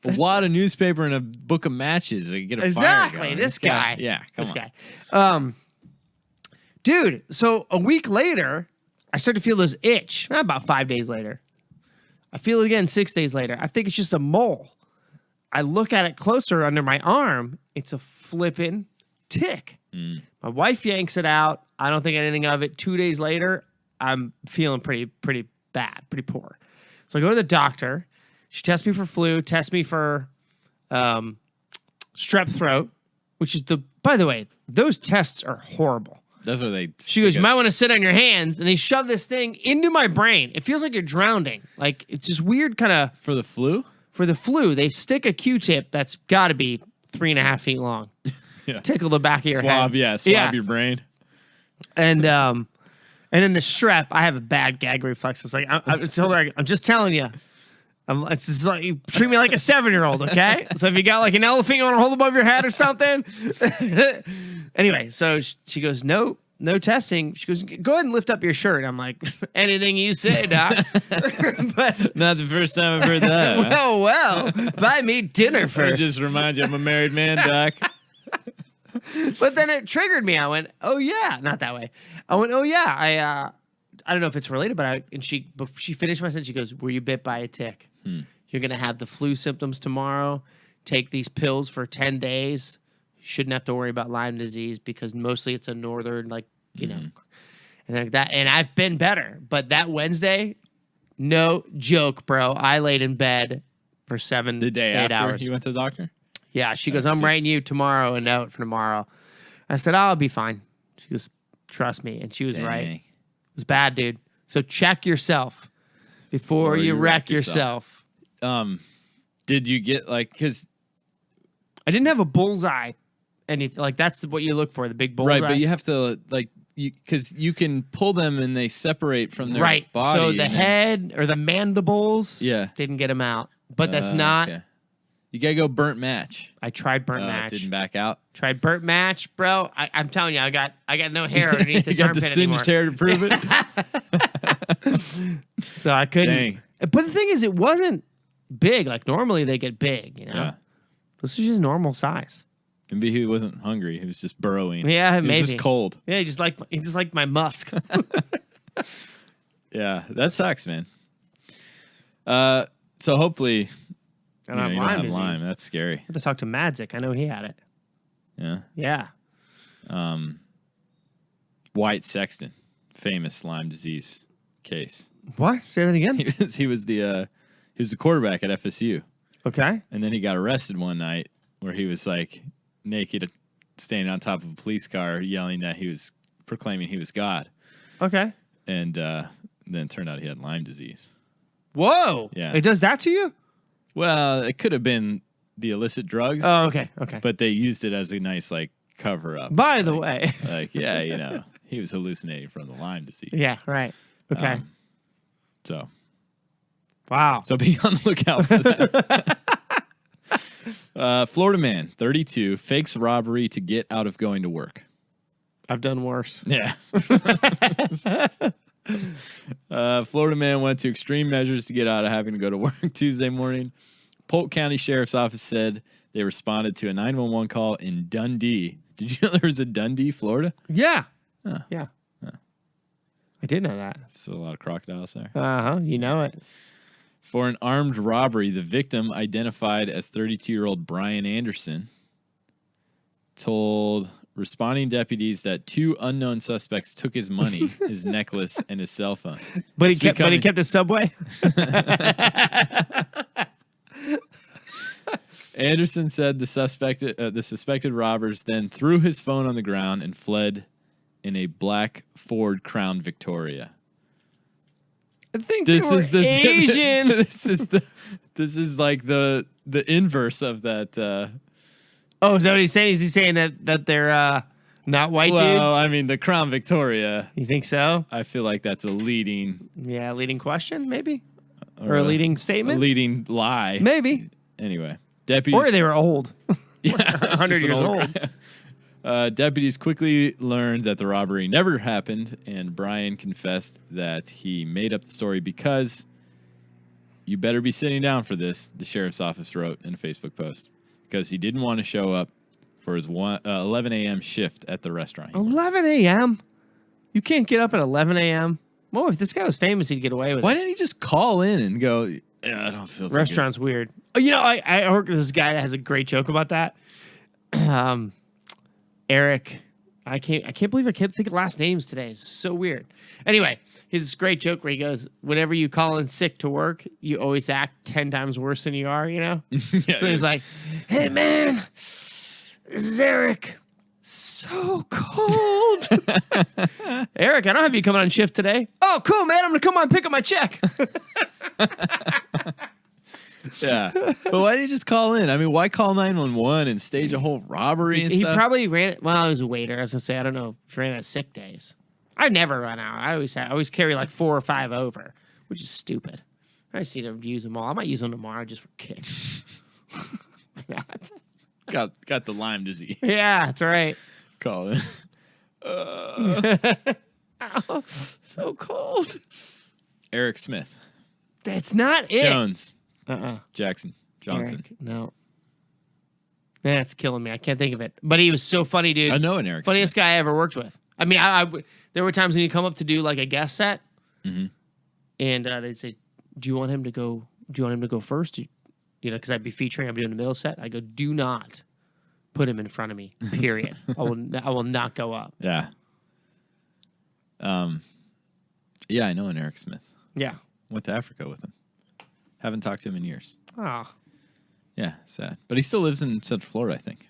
A wad of newspaper and a book of matches to get a fire Exactly. going. This guy. Yeah. Come This on. guy. Dude. So a week later, I start to feel this itch. About 5 days later, I feel it again 6 days later. I think it's just a mole. I look at it closer under my arm. It's a flippin' tick. My wife yanks it out. I don't think anything of it. 2 days later, I'm feeling pretty bad, pretty poor. So I go to the doctor. She tests me for flu, tests me for strep throat, which is by the way, those tests are horrible. That's what they. She goes, you might want to sit on your hands. And they shove this thing into my brain. It feels like you're drowning. Like it's this weird kind of, for the flu. for the flu, they stick a Q-tip that's got to be 3.5 feet long. Yeah. Tickle the back of your Swab. head. Yeah. Swab your brain. And then the strep, I have a bad gag reflex. It's like I told her, I'm just telling you. It's just like, you treat me like a 7-year-old, okay? So if you got like an elephant you want to hold above your head or something. Anyway, so she goes, no testing. She goes, go ahead and lift up your shirt. I'm like, anything you say, doc. But Not the first time I've heard that. huh? well, buy me dinner I first. just remind you, I'm a married man, Doc. But then it triggered me. I went, oh yeah, not that way. I went, oh yeah. I don't know if it's related, but she finished my sentence. She goes, were you bit by a tick? You're gonna have the flu symptoms tomorrow. Take these pills for 10 days. You shouldn't have to worry about Lyme disease because mostly it's a northern, like and like that. And I've been better, but that Wednesday, no joke, bro. I laid in bed for The day 8 after hours. you went to the doctor. Yeah, she goes, I'm writing you tomorrow a note for tomorrow. I said, I'll be fine. She goes, trust me. And she was right. Dang. It was bad, dude. So check yourself before you wreck yourself. Did you get because I didn't have a bullseye. Anything like that's what you look for, the big bullseye. right, but you have to because you can pull them and they separate from their right. body. So the head or the mandibles, Yeah. didn't get them out. But that's not. Okay. You gotta go burnt match. I tried burnt match. Didn't back out. Tried burnt match, bro. I'm telling you, I got no hair underneath You this got the armpit anymore. singed hair to prove it. So I couldn't. Dang. But the thing is, it wasn't big. Like normally they get big. You know, Yeah. this was just normal size. Maybe he wasn't hungry. He was just burrowing. Yeah, he maybe. was just cold. Yeah, he just liked my musk. Yeah, that sucks, man. So hopefully, And you I'm don't have disease. Lyme. That's scary. I have to talk to Madzik. I know he had it. Yeah. Yeah. White Sexton, famous Lyme disease case. What? Say that again. He was the quarterback at FSU, Okay. and then he got arrested one night where he was like naked, standing on top of a police car, yelling that he was proclaiming he was God, Okay. and then it turned out he had Lyme disease. Whoa. Yeah. It does that to you? Well, it could have been the illicit drugs, Oh, okay. Okay. but they used it as a nice cover up. By the way. Yeah, he was hallucinating from the Lyme disease. Yeah. Right. Okay. Wow. So be on the lookout for that. Florida man, 32, fakes robbery to get out of going to work. I've done worse. Yeah. Florida man went to extreme measures to get out of having to go to work Tuesday morning. Polk County Sheriff's Office said they responded to a 911 call in Dundee. Did you know there was a Dundee, Florida? Yeah. Huh. Yeah. I did know that. It's a lot of crocodiles there. Uh-huh. You know it. For an armed robbery, the victim, identified as 32-year-old Brian Anderson, told responding deputies that two unknown suspects took his money, his necklace, and his cell phone. But he kept the subway? Anderson said the suspected robbers then threw his phone on the ground and fled in a black Ford Crown Victoria. I think This they is were the Asian. this is like the inverse of that. Oh, is that what he's saying? Is he saying that they're not white Well, dudes? I mean, the Crown Victoria. You think so? I feel like that's a leading Yeah, leading question, maybe? Or a leading a statement? leading lie. Maybe. Anyway, deputies. Or they were old. Yeah, it's 100 just an years old. Deputies quickly learned that the robbery never happened, and Brian confessed that he made up the story because you better be sitting down for this, the sheriff's office wrote in a Facebook post, because he didn't want to show up for his 11 a.m. shift at the restaurant. 11 a.m.? You can't get up at 11 a.m.? Well, if this guy was famous, he'd get away with Why it. didn't he just call in and go, yeah, I don't feel too Restaurant's weird. Oh, you know, I work with this guy that has a great joke about that. Eric, I can't believe I can't think of last names today. It's so weird. Anyway, he's this great joke where he goes, whenever you call in sick to work, you always act 10 times worse than you are, you know? good. Yeah, So he's like, hey, man, this is Eric. So cold. Eric, I don't have you coming on shift today. Oh, cool, man. I'm going to come on and pick up my check. yeah. But why didn't he just call in? I mean, why call 911 and stage a whole robbery and He stuff? probably ran it. Well, he was a waiter. I was going to say, I don't know if he ran out of sick days. I never run out. I always carry like 4 or 5 over, which is stupid. I just need to use them all. I might use them tomorrow just for kicks. got the Lyme disease. Yeah, that's right. Call in. Ow, so cold. Eric Smith. That's not it. Jones. Uh-uh. Jackson. Johnson. Eric, no. That's killing me. I can't think of it. But he was so funny, dude. I know an Eric Funniest Smith. guy I ever worked with. I mean, there were times when you come up to do like a guest set, Mhm. and they'd say, "Do you want him to go? Do you want him to go first? You know, because I'd be featuring. I'd be doing the middle set. I go, do not put him in front of me. Period. I will not go up. Yeah. Yeah, I know an Eric Smith. Yeah. Went to Africa with him. Haven't talked to him in years. Oh, Yeah, sad. But he still lives in Central Florida, I think.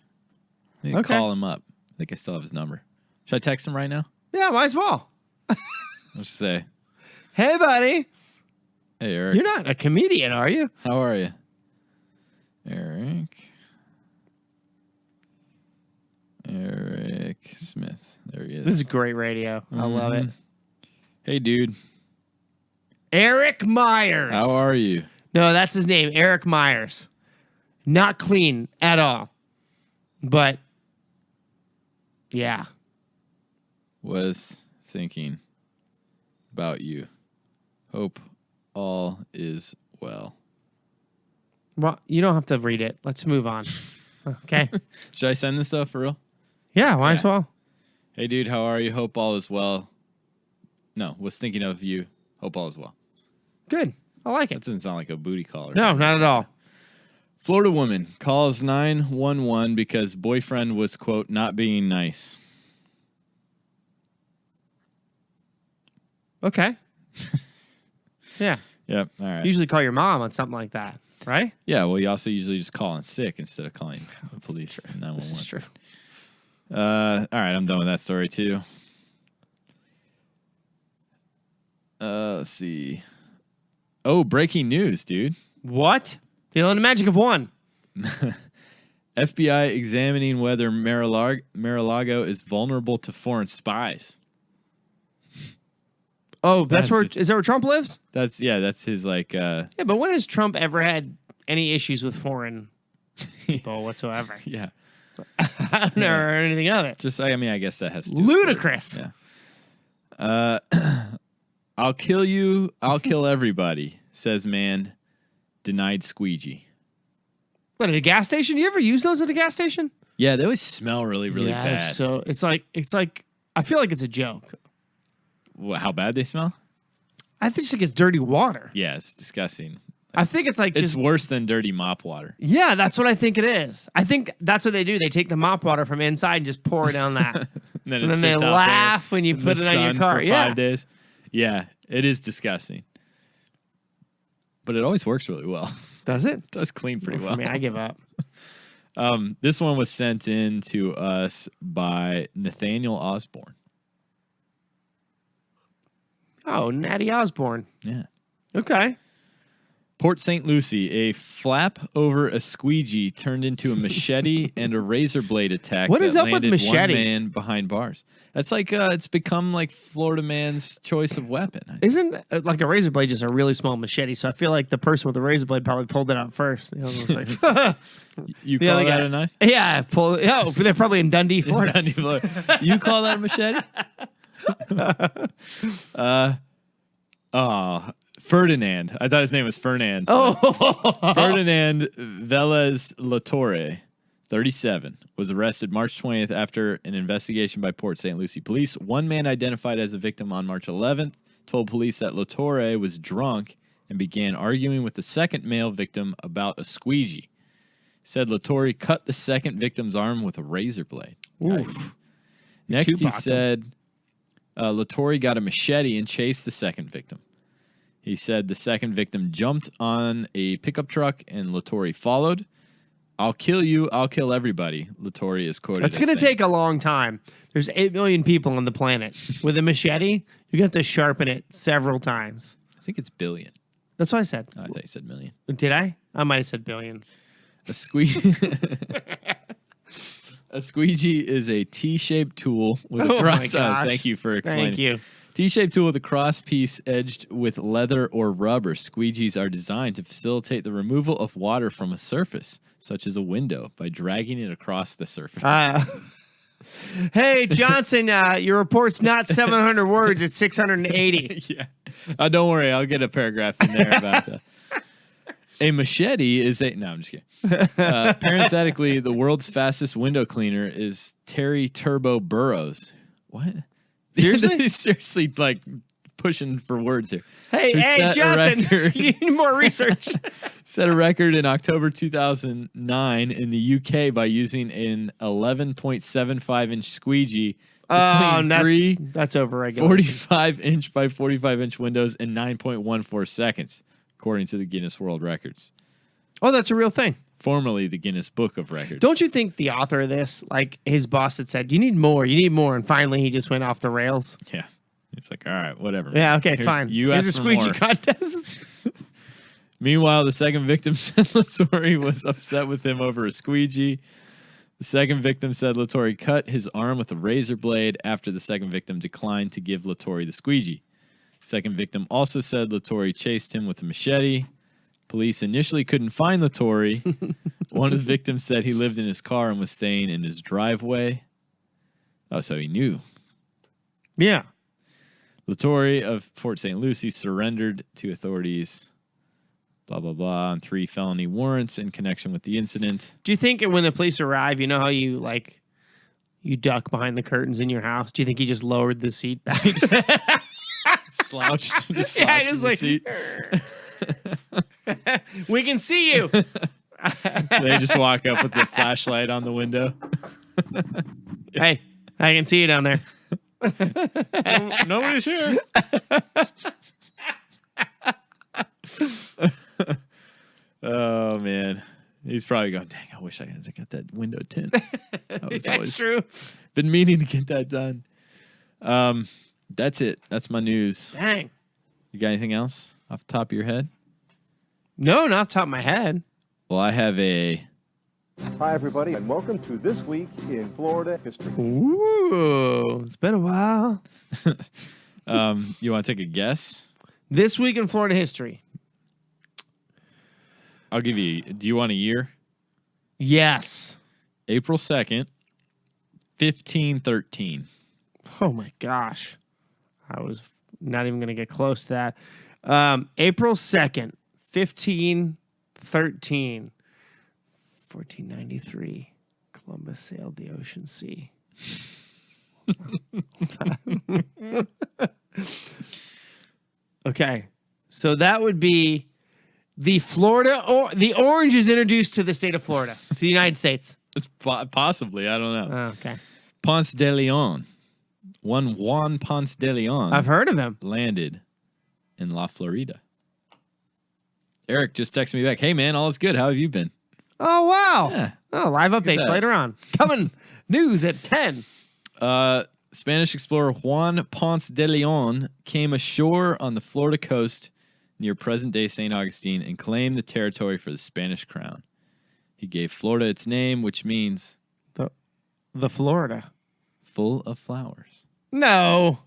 I need to Okay. call him up. I think I still have his number. Should I text him right now? yeah. Might as well. Let's say, Hey, buddy. Hey, Eric. You're not a comedian, are you? How are you? Eric Smith. There he is. This is great radio. I love it. Hey, dude. Eric Myers. How are you? No, that's his name, Eric Myers. Not clean at all. But, yeah. Was thinking about you. Hope all is well. Well, you don't have to read it. Let's move on. Okay. Should I send this stuff for real? Yeah, might as well. Hey, dude, how are you? Hope all is well. No, was thinking of you. Hope all is well. Good. I like That it. doesn't sound like a booty call. Or No, anything. not at all. Florida woman calls 911 because boyfriend was, quote, not being nice. Okay. Yeah. Yep. All right. Usually call your mom on something like that, right? Yeah, well, you also usually just call in sick instead of calling the police. and 911. This is true. All right, I'm done with that story, too. Let's see. Oh, breaking news, dude. What? Feeling the magic of one. FBI examining whether Mar-a-Lago is vulnerable to foreign spies. Oh, that's where That's is that where Trump lives? That's his like Yeah, but when has Trump ever had any issues with foreign people whatsoever? yeah. I've never heard anything of it. Just I mean I guess that has to do with Ludicrous. Yeah. I'll kill you, I'll kill everybody, says man denied squeegee. What, at a gas station? You ever use those at a gas station? Yeah, they always smell really Yeah, bad. so it's like I feel like it's a joke. How bad they smell? I think it's like it's dirty water. Yeah, it's disgusting. I think it's like It's just worse than dirty mop water. yeah, that's what I think it is. I think that's what they do. They take the mop water from inside and just pour it down that. And And then they laugh when you put it on your car. For Yeah. 5 days. Yeah, it is disgusting. But it always works really well. Does it? It does clean pretty For well. me, I give up. This one was sent in to us by Nathaniel Osborne. Oh, Natty Osborne. Yeah. Okay. Port St. Lucie, a flap over a squeegee turned into a machete and a razor blade attack. What is that up with landed machetes? One man behind bars. That's like it's become like Florida man's choice of weapon. Isn't like a razor blade just a really small machete? So I feel like the person with the razor blade probably pulled it out first. You know, it was like, You The call other that guy- a knife? yeah, pull. Oh, they're probably in Dundee, Florida. You call that a machete? Ferdinand. I thought his name was Fernand. Oh, Ferdinand Velez Latore, 37, was arrested March 20th after an investigation by Port St. Lucie police. One man identified as a victim on March 11th told police that Latore was drunk and began arguing with the second male victim about a squeegee. Said Latore cut the second victim's arm with a razor blade. oof. Next, he Tupac him. said Latore got a machete and chased the second victim. He said the second victim jumped on a pickup truck and Latore followed. I'll kill you, I'll kill everybody, Latore is quoted. It's going to take a long time. There's 8 million people on the planet. With a machete, you're going to have to sharpen it several times. I think it's billion. That's what I said. Oh, I thought you said million. Did I? I might have said billion. A squeegee. A squeegee is a T-shaped tool with a Oh cross. my gosh. Thank you for explaining. Thank you. T-shaped tool with a cross piece edged with leather or rubber. Squeegees are designed to facilitate the removal of water from a surface, such as a window, by dragging it across the surface. Hey, Johnson, your report's not 700 words. It's 680. Yeah. Don't worry. I'll get a paragraph in there about that. A machete is a... No, I'm just kidding. Parenthetically, the world's fastest window cleaner is Terry Turbo Burrows. What? Seriously? He's seriously, like, pushing for words here. Hey, Who set a Johnson, record- you need more research. Set a record in October 2009 in the UK by using an 11.75-inch squeegee to clean three that's overregulated. 45-inch by 45-inch windows in 9.14 seconds, according to the Guinness World Records, Oh, that's a real thing. formerly the Guinness Book of Records. Don't you think the author of this, like his boss had said, you need more, and finally he just went off the rails? Yeah. It's like, all right, whatever. Yeah, man. okay, Here's- fine. You Here's asked a for squeegee more. contest. Meanwhile, the second victim said Latorre was upset with him over a squeegee. The second victim said Latorre cut his arm with a razor blade after the second victim declined to give Latorre the squeegee. Second victim also said Latorre chased him with a machete. Police initially couldn't find Latorre. One of the victims said he lived in his car and was staying in his driveway. Oh, so he knew. Yeah. Latorre of Port St. Lucie surrendered to authorities, blah, blah, blah, on 3 felony warrants in connection with the incident. Do you think when the police arrive, you know how you duck behind the curtains in your house? Do you think he just lowered the seat back? Slouched. Just Yeah, slouched just in the like- seat. We can see you. They just walk up with the flashlight on the window. Hey, I can see you down there. Nobody's here. Oh, man. He's probably going, dang, I wish I had got that window tint. That was That's always true. been meaning to get that done. That's it. That's my news. Dang. You got anything else off the top of your head? No, not off the top of my head. Well, I have a Hi, everybody, and welcome to This Week in Florida History. Ooh, it's been a while. you want to take a guess? This week in Florida history. I'll give you. Do you want a year? Yes. April 2nd, 1513. Oh my gosh. I was not even going to get close to that. April 2nd, 1513. 1493. Columbus sailed the ocean sea. Okay. So that would be the Florida, or the orange is introduced to the state of Florida, to the United States. It's possibly. I don't know. Oh, okay. Ponce de Leon. One Juan Ponce de Leon I've heard of him. landed in La Florida. Eric just texted me back. Hey, man, all is good. How have you been? Oh, wow. Yeah. Oh, live updates that. later on. Coming news at 10. Spanish explorer Juan Ponce de Leon came ashore on the Florida coast near present-day St. Augustine and claimed the territory for the Spanish crown. He gave Florida its name, which means The Florida. full of flowers, No.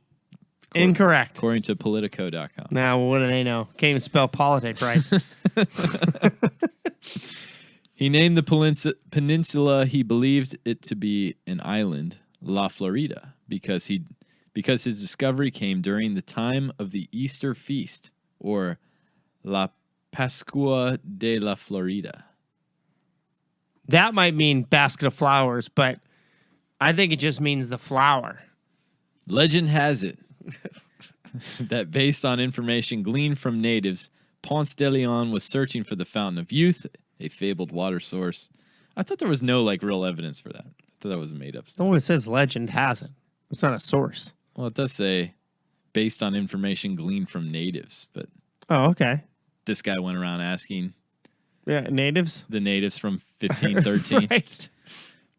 Incorrect. according to Politico.com. Now, what do they know? Can't even spell politics right. He named the peninsula he believed it to be an island, La Florida, because his discovery came during the time of the Easter feast, or La Pascua de la Florida. That might mean basket of flowers, but I think it just means the flower. Legend has it that based on information gleaned from natives, Ponce de Leon was searching for the Fountain of Youth, a fabled water source. I thought there was no real evidence for that. I thought that was made up stuff. Oh, it says legend has it. It's not a source. Well, it does say based on information gleaned from natives, but Oh, okay. this guy went around asking Yeah, natives. the natives from 1513. Right.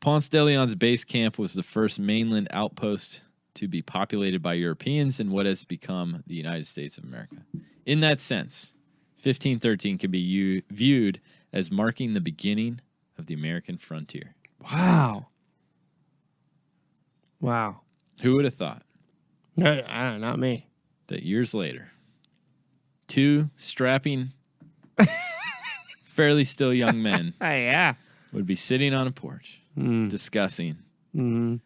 Ponce de Leon's base camp was the first mainland outpost to be populated by Europeans in what has become the United States of America. In that sense, 1513 can be viewed as marking the beginning of the American frontier. Wow. Wow. Who would have thought I don't know, not me. that years later, two strapping, fairly still young men Hey, yeah. would be sitting on a porch discussing Mm-hmm.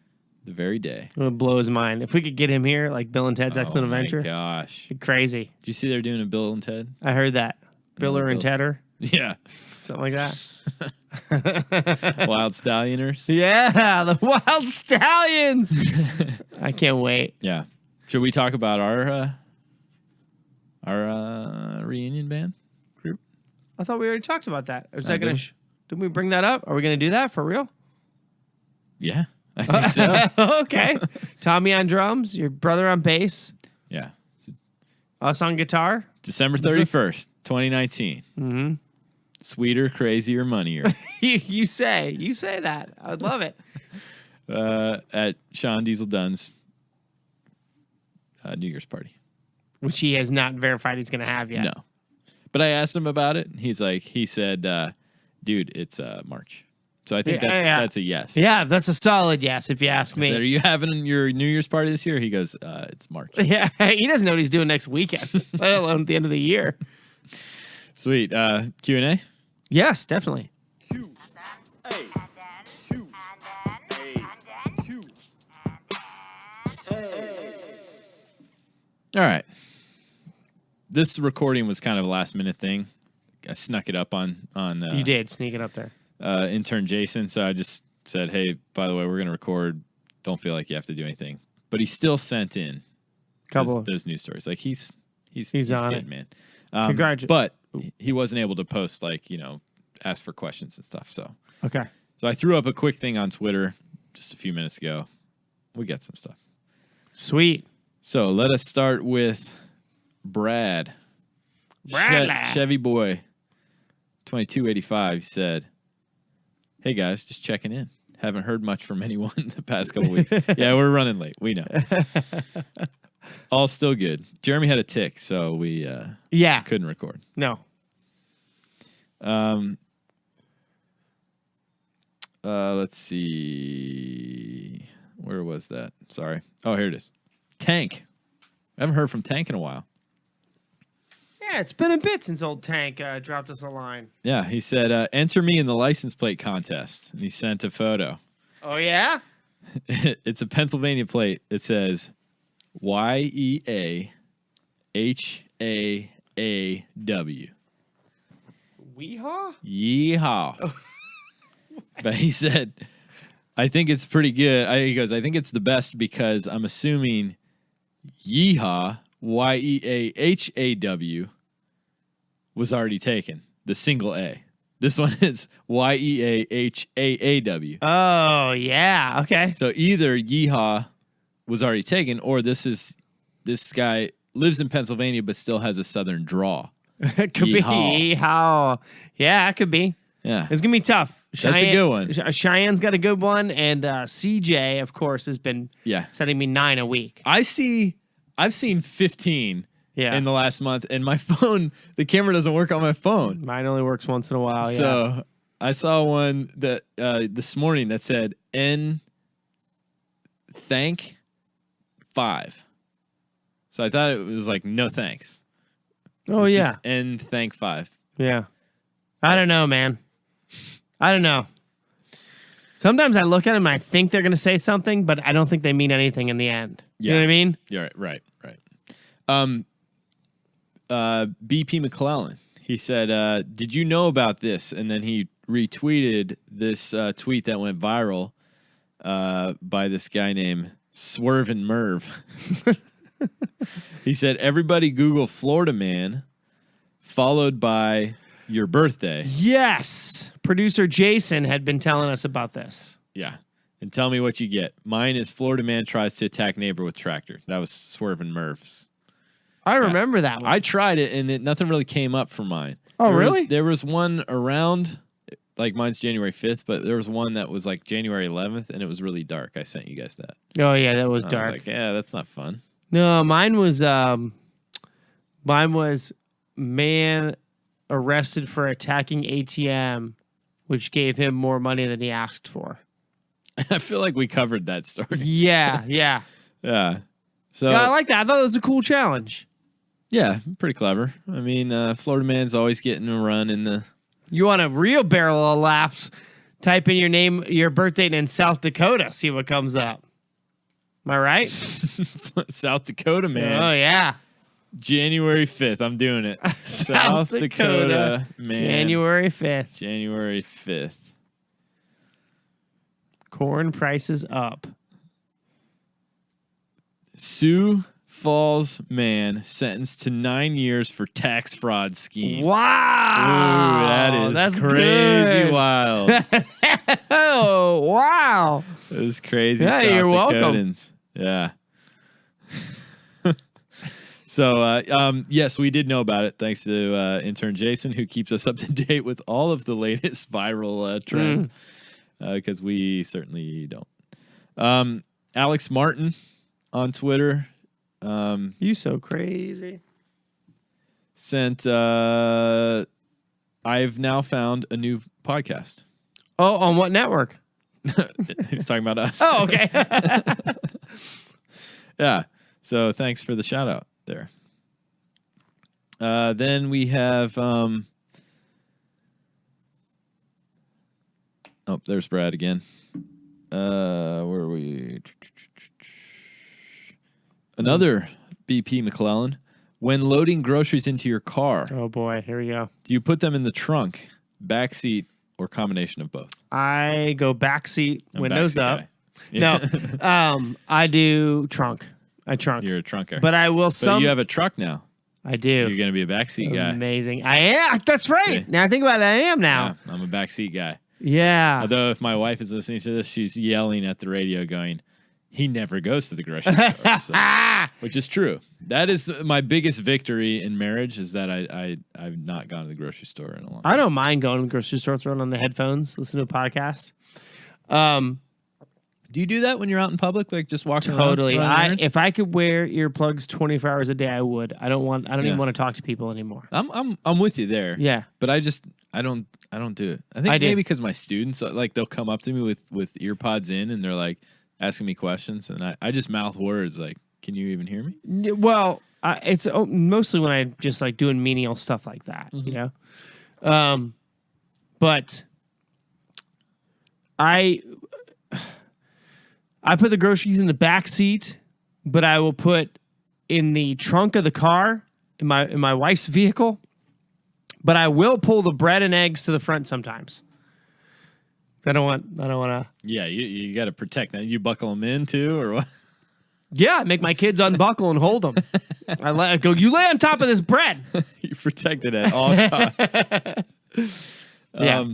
the very day. It would blow his mind. If we could get him here, like Bill and Ted's Excellent my Adventure, gosh. it'd be crazy. Did you see they're doing a Bill and Ted? I heard that. Biller and Bill. Tedder, Yeah. something like that. Wild Stallioners. Yeah, the Wild Stallions. I can't wait. Yeah. Should we talk about our reunion band group? I thought we already talked about that. Is I that gonna? do. Didn't we bring that up? Are we gonna do that for real? Yeah, I think so. Okay. Tommy on drums, your brother on bass, Yeah. us on guitar. December 31st, 2019. Mm-hmm. Sweeter, crazier, moneyer. you say that. I'd love it. At Sean Diesel Dunn's New Year's party. Which he has not verified he's going to have yet. No. But I asked him about it. He said, dude, it's March. So I think that's a yes. Yeah, that's a solid yes, if you ask me. I said, are you having your New Year's party this year? He goes, it's March. Yeah, he doesn't know what he's doing next weekend, let alone at the end of the year. Sweet. Q&A? Yes, definitely. All right. This recording was kind of a last minute thing. I snuck it up on You did sneak it up there. Intern Jason. So I just said, hey, by the way, we're going to record. Don't feel like you have to do anything. But he still sent in those news stories. Like he's on good, it, man. Congratulations. But he wasn't able to post ask for questions and stuff. So Okay. So I threw up a quick thing on Twitter just a few minutes ago. We got some stuff. Sweet. So let us start with Brad. Chevy Boy 2285 he said, hey guys, just checking in. Haven't heard much from anyone the past couple weeks. Yeah, we're running late. We know. All still good. Jeremy had a tick, so we couldn't record. No. Let's see. Where was that? Sorry. Oh, here it is. Tank. I haven't heard from Tank in a while. Yeah, it's been a bit since old Tank dropped us a line. Yeah, he said, enter me in the license plate contest. And he sent a photo. Oh, yeah? It's a Pennsylvania plate. It says YEAHAAW. Weehaw? Yeehaw. But he said, I think it's pretty good. He goes, I think it's the best because I'm assuming Yeehaw, YEAHAW, was already taken. The single A. This one is YEAHAAW. Oh, yeah. Okay. So either Yeehaw was already taken, or this guy lives in Pennsylvania but still has a southern draw. It could be. Yeehaw. Yeah, it could be. Yeah. It's going to be tough. That's a good one. Cheyenne's got a good one, and CJ, of course, has been sending me 9 a week. I've seen 15 in the last month, and my phone, the camera doesn't work on my phone. Mine only works once in a while, So I saw one that this morning that said thank 5. So I thought it was like no thanks. Oh, yeah. Thank 5. Yeah. I don't know, man. I don't know. Sometimes I look at them and I think they're going to say something, but I don't think they mean anything in the end. Yeah. You know what I mean? You're right. BP McClellan, he said, did you know about this? And then he retweeted this tweet that went viral by this guy named Swerve and Merv. He said, everybody Google Florida man, followed by your birthday. Yes. Producer Jason had been telling us about this. Yeah. And tell me what you get. Mine is Florida man tries to attack neighbor with tractor. That was Swerve and Merv's. I remember that one. I tried it, and nothing really came up for mine. Oh, really? There was one around, like mine's January 5th, but there was one that was like January 11th, and it was really dark. I sent you guys that. Oh, yeah, that was I dark. was like, yeah, that's not fun. No, mine was man arrested for attacking ATM, which gave him more money than he asked for. I feel like we covered that story. Yeah. Yeah. So Yeah, I like that. I thought it was a cool challenge. Yeah, pretty clever. I mean, Florida man's always getting a run in the... You want a real barrel of laughs, type in your name, your birth date in South Dakota, see what comes up. Am I right? South Dakota, man. Oh, yeah. January 5th. I'm doing it. South Dakota, man. January 5th. January 5th. Corn prices up. Sioux Falls man sentenced to 9 years for tax fraud scheme. Wow. Ooh, that's crazy good. Wild. Oh, wow. It was crazy. Yeah, South you're Dakotans. welcome. Yeah. So, yes, we did know about it. Thanks to intern Jason, who keeps us up to date with all of the latest viral trends, because we certainly don't. Alex Martin on Twitter You so crazy. Sent. I've now found a new podcast. Oh, on what network? He's talking about us. Oh, okay. Yeah. So thanks for the shout out there. Then we have. Oh, there's Brad again. Where are we? Another BP McClellan. When loading groceries into your car, Oh boy, here we go. do you put them in the trunk, back seat, or combination of both? I go backseat, I'm a windows backseat up. guy. Yeah. No, I do trunk. I trunk. You're a trunker. But I will So some. you have a truck now. I do. You're going to be a backseat guy. Amazing. I am. That's right. Yeah. Now I think about it, I am now. Yeah, I'm a backseat guy. Yeah. Although if my wife is listening to this, she's yelling at the radio going, he never goes to the grocery store. So, which is true. That is my biggest victory in marriage is that I've not gone to the grocery store in a long time. I don't mind going to the grocery store, throwing on the headphones, listen to a podcast. Do you do that when you're out in public, like just walking Totally. around? Errands? If I could wear earplugs 24 hours a day, I would. I don't Yeah. even want to talk to people anymore. I'm with you there. Yeah. But I don't do it. I think I do. maybe because my students like they'll come up to me with ear pods in and they're like asking me questions and I just mouth words like, can you even hear me? Well, it's mostly when I just like doing menial stuff like that, you know. But I put the groceries in the back seat, but I will put in the trunk of the car in my wife's vehicle. But I will pull the bread and eggs to the front sometimes. I don't want to. Yeah, you got to protect that. You buckle them in too, or what? Yeah, I make my kids unbuckle and hold them. I go, you lay on top of this bread. You protect it at all costs. Yeah.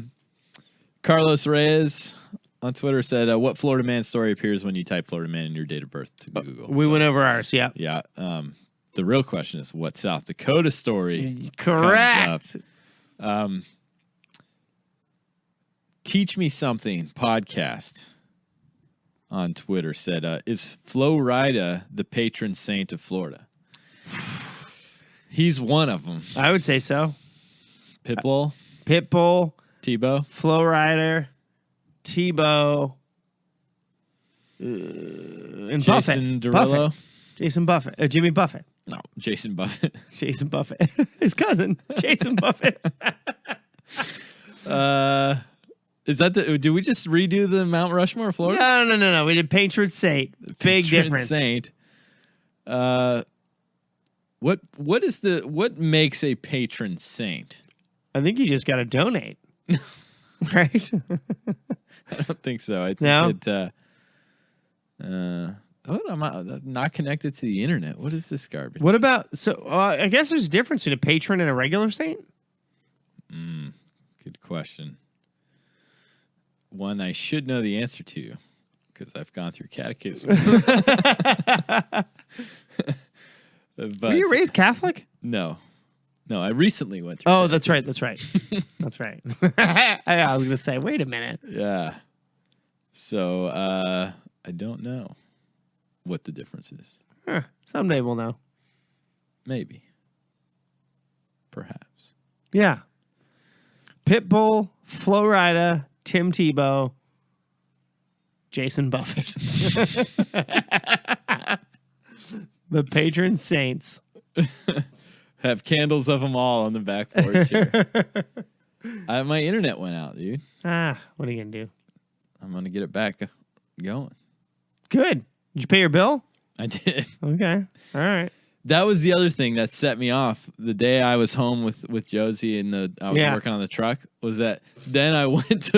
Carlos Reyes on Twitter said, "What Florida man story appears when you type Florida man in your date of birth to Google?" We went over ours. Yeah. Yeah. The real question is, what South Dakota story? Correct. comes up? Teach Me Something podcast on Twitter said, is Flo Rida the patron saint of Florida? He's one of them. I would say so. Pitbull, Pitbull, Tebow. Flow Rider, Tebow, and Jason Buffett. Derulo. Buffett. Jason Buffett. Jimmy Buffett. No, Jason Buffett. Jason Buffett. His cousin, Jason Buffett. Is that did we just redo the Mount Rushmore of Florida? No. We did patron saint. Big Patron difference. Saint. What makes a patron saint? I think you just got to donate. Right? I don't think so. I think No? I'm not connected to the internet. What is this garbage? What about, I guess there's a difference between a patron and a regular saint? Good question. One I should know the answer to because I've gone through catechism. But Were you raised Catholic? No, I recently went through. Oh, that's catechism. right. That's right. I was going to say, wait a minute. Yeah. So I don't know what the difference is. Huh, someday we'll know. Maybe. Perhaps. Yeah. Pitbull, Flo Rida, Tim Tebow, Jason Buffett. The patron saints. Have candles of them all on the back porch here. My internet went out, dude. What are you going to do? I'm going to get it back going. Good. Did you pay your bill? I did. Okay. All right. That was the other thing that set me off. The day I was home with Josie and I was working on the truck was that then I went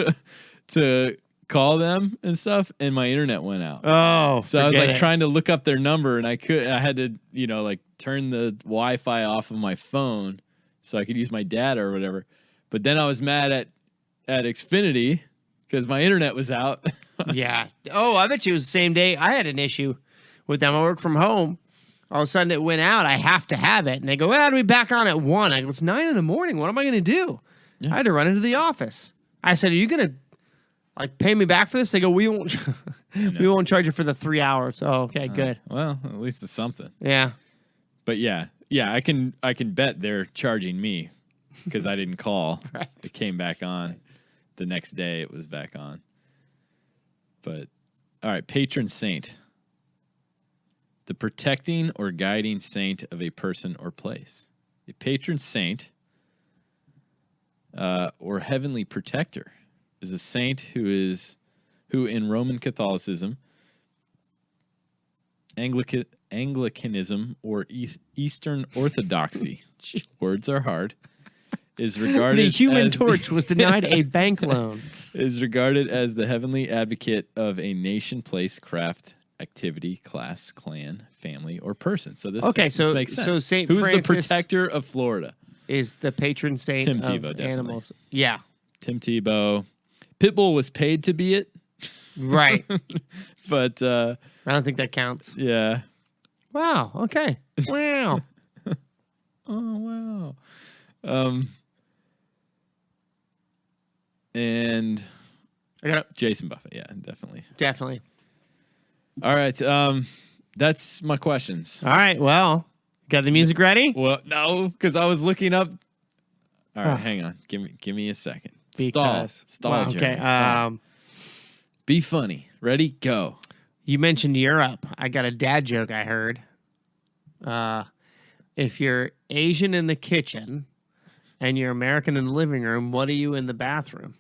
to call them and stuff and my internet went out. Oh, So I was like forget it. trying to look up their number and I had to, like turn the Wi-Fi off of my phone so I could use my data or whatever. But then I was mad at Xfinity because my internet was out. Yeah. Oh, I bet you it was the same day I had an issue with them. I work from home. All of a sudden it went out. I have to have it. And they go, well, I'll be back on at 1. I go, it's 9 a.m. What am I going to do? Yeah. I had to run into the office. I said, are you going to pay me back for this? They go, we won't. We won't charge you for the 3 hours. Oh, okay, good. Well, at least it's something. Yeah. But yeah, I can bet they're charging me because I didn't call. Right. It came back on. The next day it was back on. But all right, patron saint. The protecting or guiding saint of a person or place. A patron saint or heavenly protector is a saint who in Roman Catholicism, Anglicanism, or Eastern Orthodoxy, words are hard, is regarded The Human as Torch was denied a bank loan. is regarded as the heavenly advocate of a nation, place, craft, activity, class, clan, family, or person. So this makes sense. So Saint Who's Francis the protector of Florida? is the patron saint Tim of Tebow, definitely. animals. Yeah. Tim Tebow. Pitbull was paid to be it, Right. but I don't think that counts. yeah. Wow. Okay. Wow. Oh wow. And I got it. Jason Buffett, yeah, definitely. Definitely. All right, that's my questions. All right. Well, got the music ready? Well, no, because I was looking up. All right, Oh. hang on. Give me a second. Because- Stall, Wow, Jeremy, okay. stall. Be funny. Ready? Go. You mentioned Europe. I got a dad joke I heard. If you're Asian in the kitchen and you're American in the living room, what are you in the bathroom?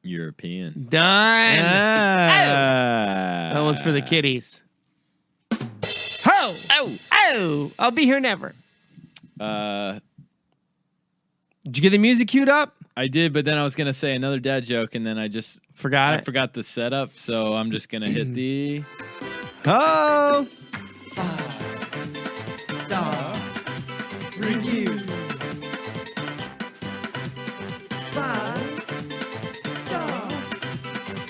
European. Done. Ah. That one's for the kiddies. Ho! Oh! Oh! I'll be here never. Did you get the music queued up? I did, but then I was gonna say another dad joke, and then I Forgot it. forgot the setup, so I'm just gonna hit the. Ho! Star Review. 5-star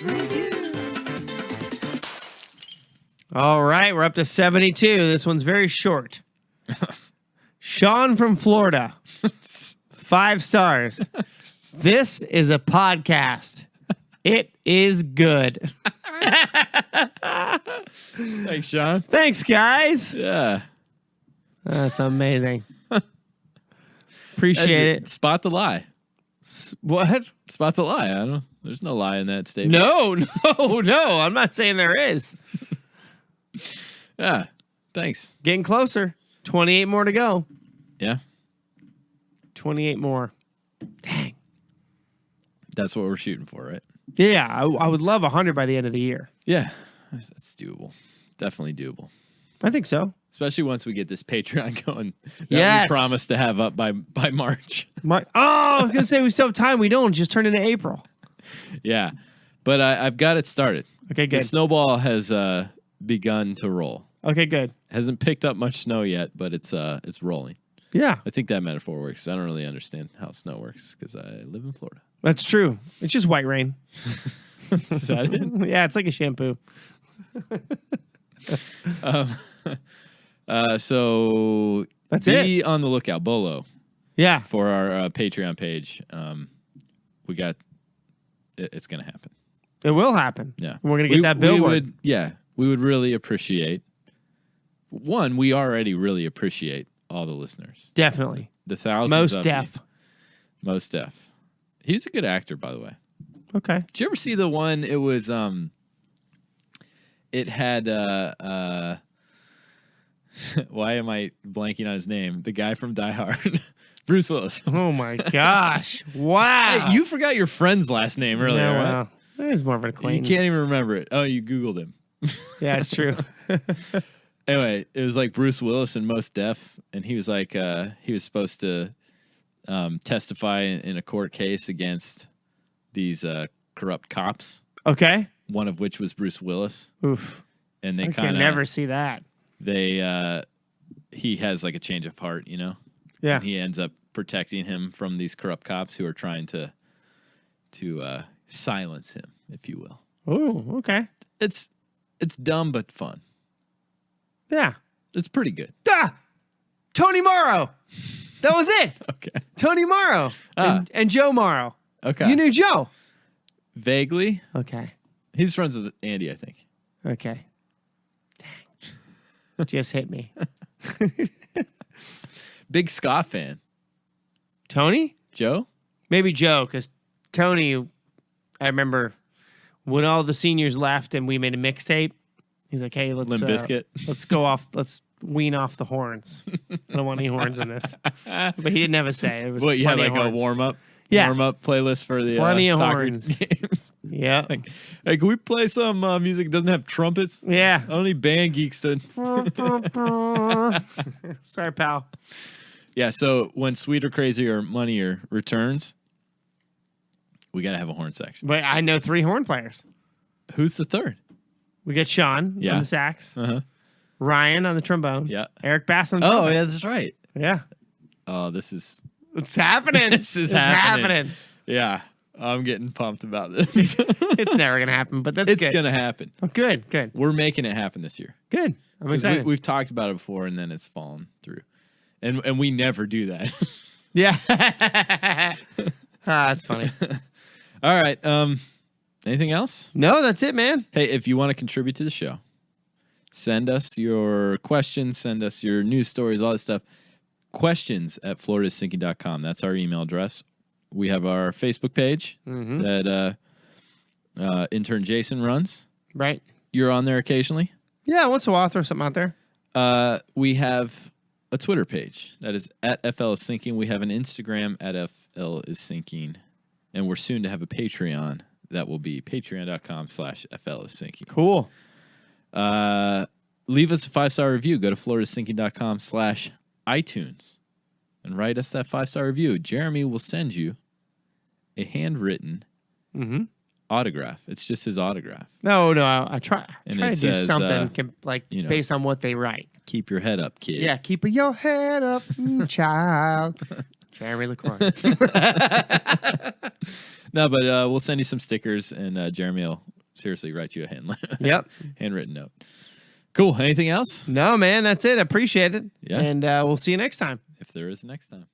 review. All right, we're up to 72. This one's very short. Sean from Florida. 5 stars. This is a podcast. It is good. Thanks, Sean. Thanks, guys. Yeah. That's amazing. Appreciate it. Spot the lie. What? Spot the lie. I don't. There's no lie in that statement. No. I'm not saying there is. Yeah. Thanks. Getting closer. 28 more to go. Yeah. 28 more. Dang. That's what we're shooting for, right? Yeah, I would love 100 by the end of the year. Yeah. That's doable. Definitely doable. I think so. Especially once we get this Patreon going. That Yes. we promised to have up by March. I was going to say we still have time. We don't. Just turn into April. Yeah. But I've got it started. Okay, The good. snowball has begun to roll. Okay, good. Hasn't picked up much snow yet, but it's rolling. Yeah, I think that metaphor works. I don't really understand how snow works because I live in Florida. that's true. It's just white rain. Is that it? Yeah, it's like a shampoo. So That's be it. on the lookout, Bolo, Yeah. for our Patreon page. We got it's going to happen. It will happen. Yeah, We're going to get that billboard. We would really appreciate. One, we already really appreciate all the listeners. Definitely. The thousands. Most of deaf. you. Most deaf. He's a good actor, by the way. Okay. Did you ever see the one? It was it had why am I blanking on his name? The guy from Die Hard, Bruce Willis. Oh my gosh. Wow. Hey, you forgot your friend's last name earlier, Yeah, right? well, there's more of an You acquaintance. can't even remember it. Oh, you Googled him. Yeah, it's true. Anyway, it was like Bruce Willis and Most Deaf, and he was like he was supposed to testify in a court case against these corrupt cops, Okay. one of which was Bruce Willis, Oof. and they I kind can of never see that. he has like a change of heart, you know. Yeah. And he ends up protecting him from these corrupt cops who are trying to silence him, if you will. Oh, okay. It's dumb but fun. Yeah. It's pretty good. Ah! Tony Morrow. That was it. Okay. Tony Morrow Ah. and Joe Morrow. Okay. You knew Joe. Vaguely. Okay. He was friends with Andy, I think. Okay. Dang. Just hit me. Big ska fan. Tony? Joe? Maybe Joe, because Tony, I remember when all the seniors left and we made a mixtape. He's like, "Hey, let's Limp Bizkit. let's go off. Let's wean off the horns. I don't want any horns in this." But he didn't have a say. It was What, you had plenty like of a horns. warm-up? Yeah. Warm-up playlist for the Plenty of soccer horns. games? Yeah, Like, hey, can we play some music that doesn't have trumpets? yeah. I don't need band geeks to... Sorry, pal. Yeah, so when Sweet or Crazy or Money returns, we got to have a horn section. But I know 3 horn players. Who's the third? We got Sean Yeah. on the sax, Uh-huh. Ryan on the trombone, Yeah. Eric Bass on the Oh, trumpet. yeah, that's right. Yeah. Oh, this is... It's happening. This is it's happening. Yeah, I'm getting pumped about this. It's never going to happen, but that's It's good. going to happen. Oh, good, good, We're making it happen this year. good. I'm 'Cause excited. we've talked about it before, and then it's fallen through. And we never do that. Yeah. That's funny. All right. Anything else? No, that's it, man. Hey, if you want to contribute to the show, send us your questions, send us your news stories, all that stuff. Questions at floridasinking.com. That's our email address. We have our Facebook page that intern Jason runs. Right. You're on there occasionally. Yeah, once in a while, I'll throw something out there. We have a Twitter page that is at FL is Sinking. We have an Instagram at FL is Sinking. And we're soon to have a Patreon that will be patreon.com/FL is Sinking. Cool. Leave us a 5-star review. Go to floridasinking.com/iTunes and write us that 5-star review. Jeremy will send you a handwritten autograph. It's just his autograph. No, I try And to it do says, something based on what they write. Keep your head up, kid. Yeah, keep your head up, child. Jeremy LaCroix. No, but we'll send you some stickers, and Jeremy will seriously write you a Yep. handwritten note. Cool. Anything else? No, man, that's it. Appreciate it. Yeah. And we'll see you next time. If there is a next time.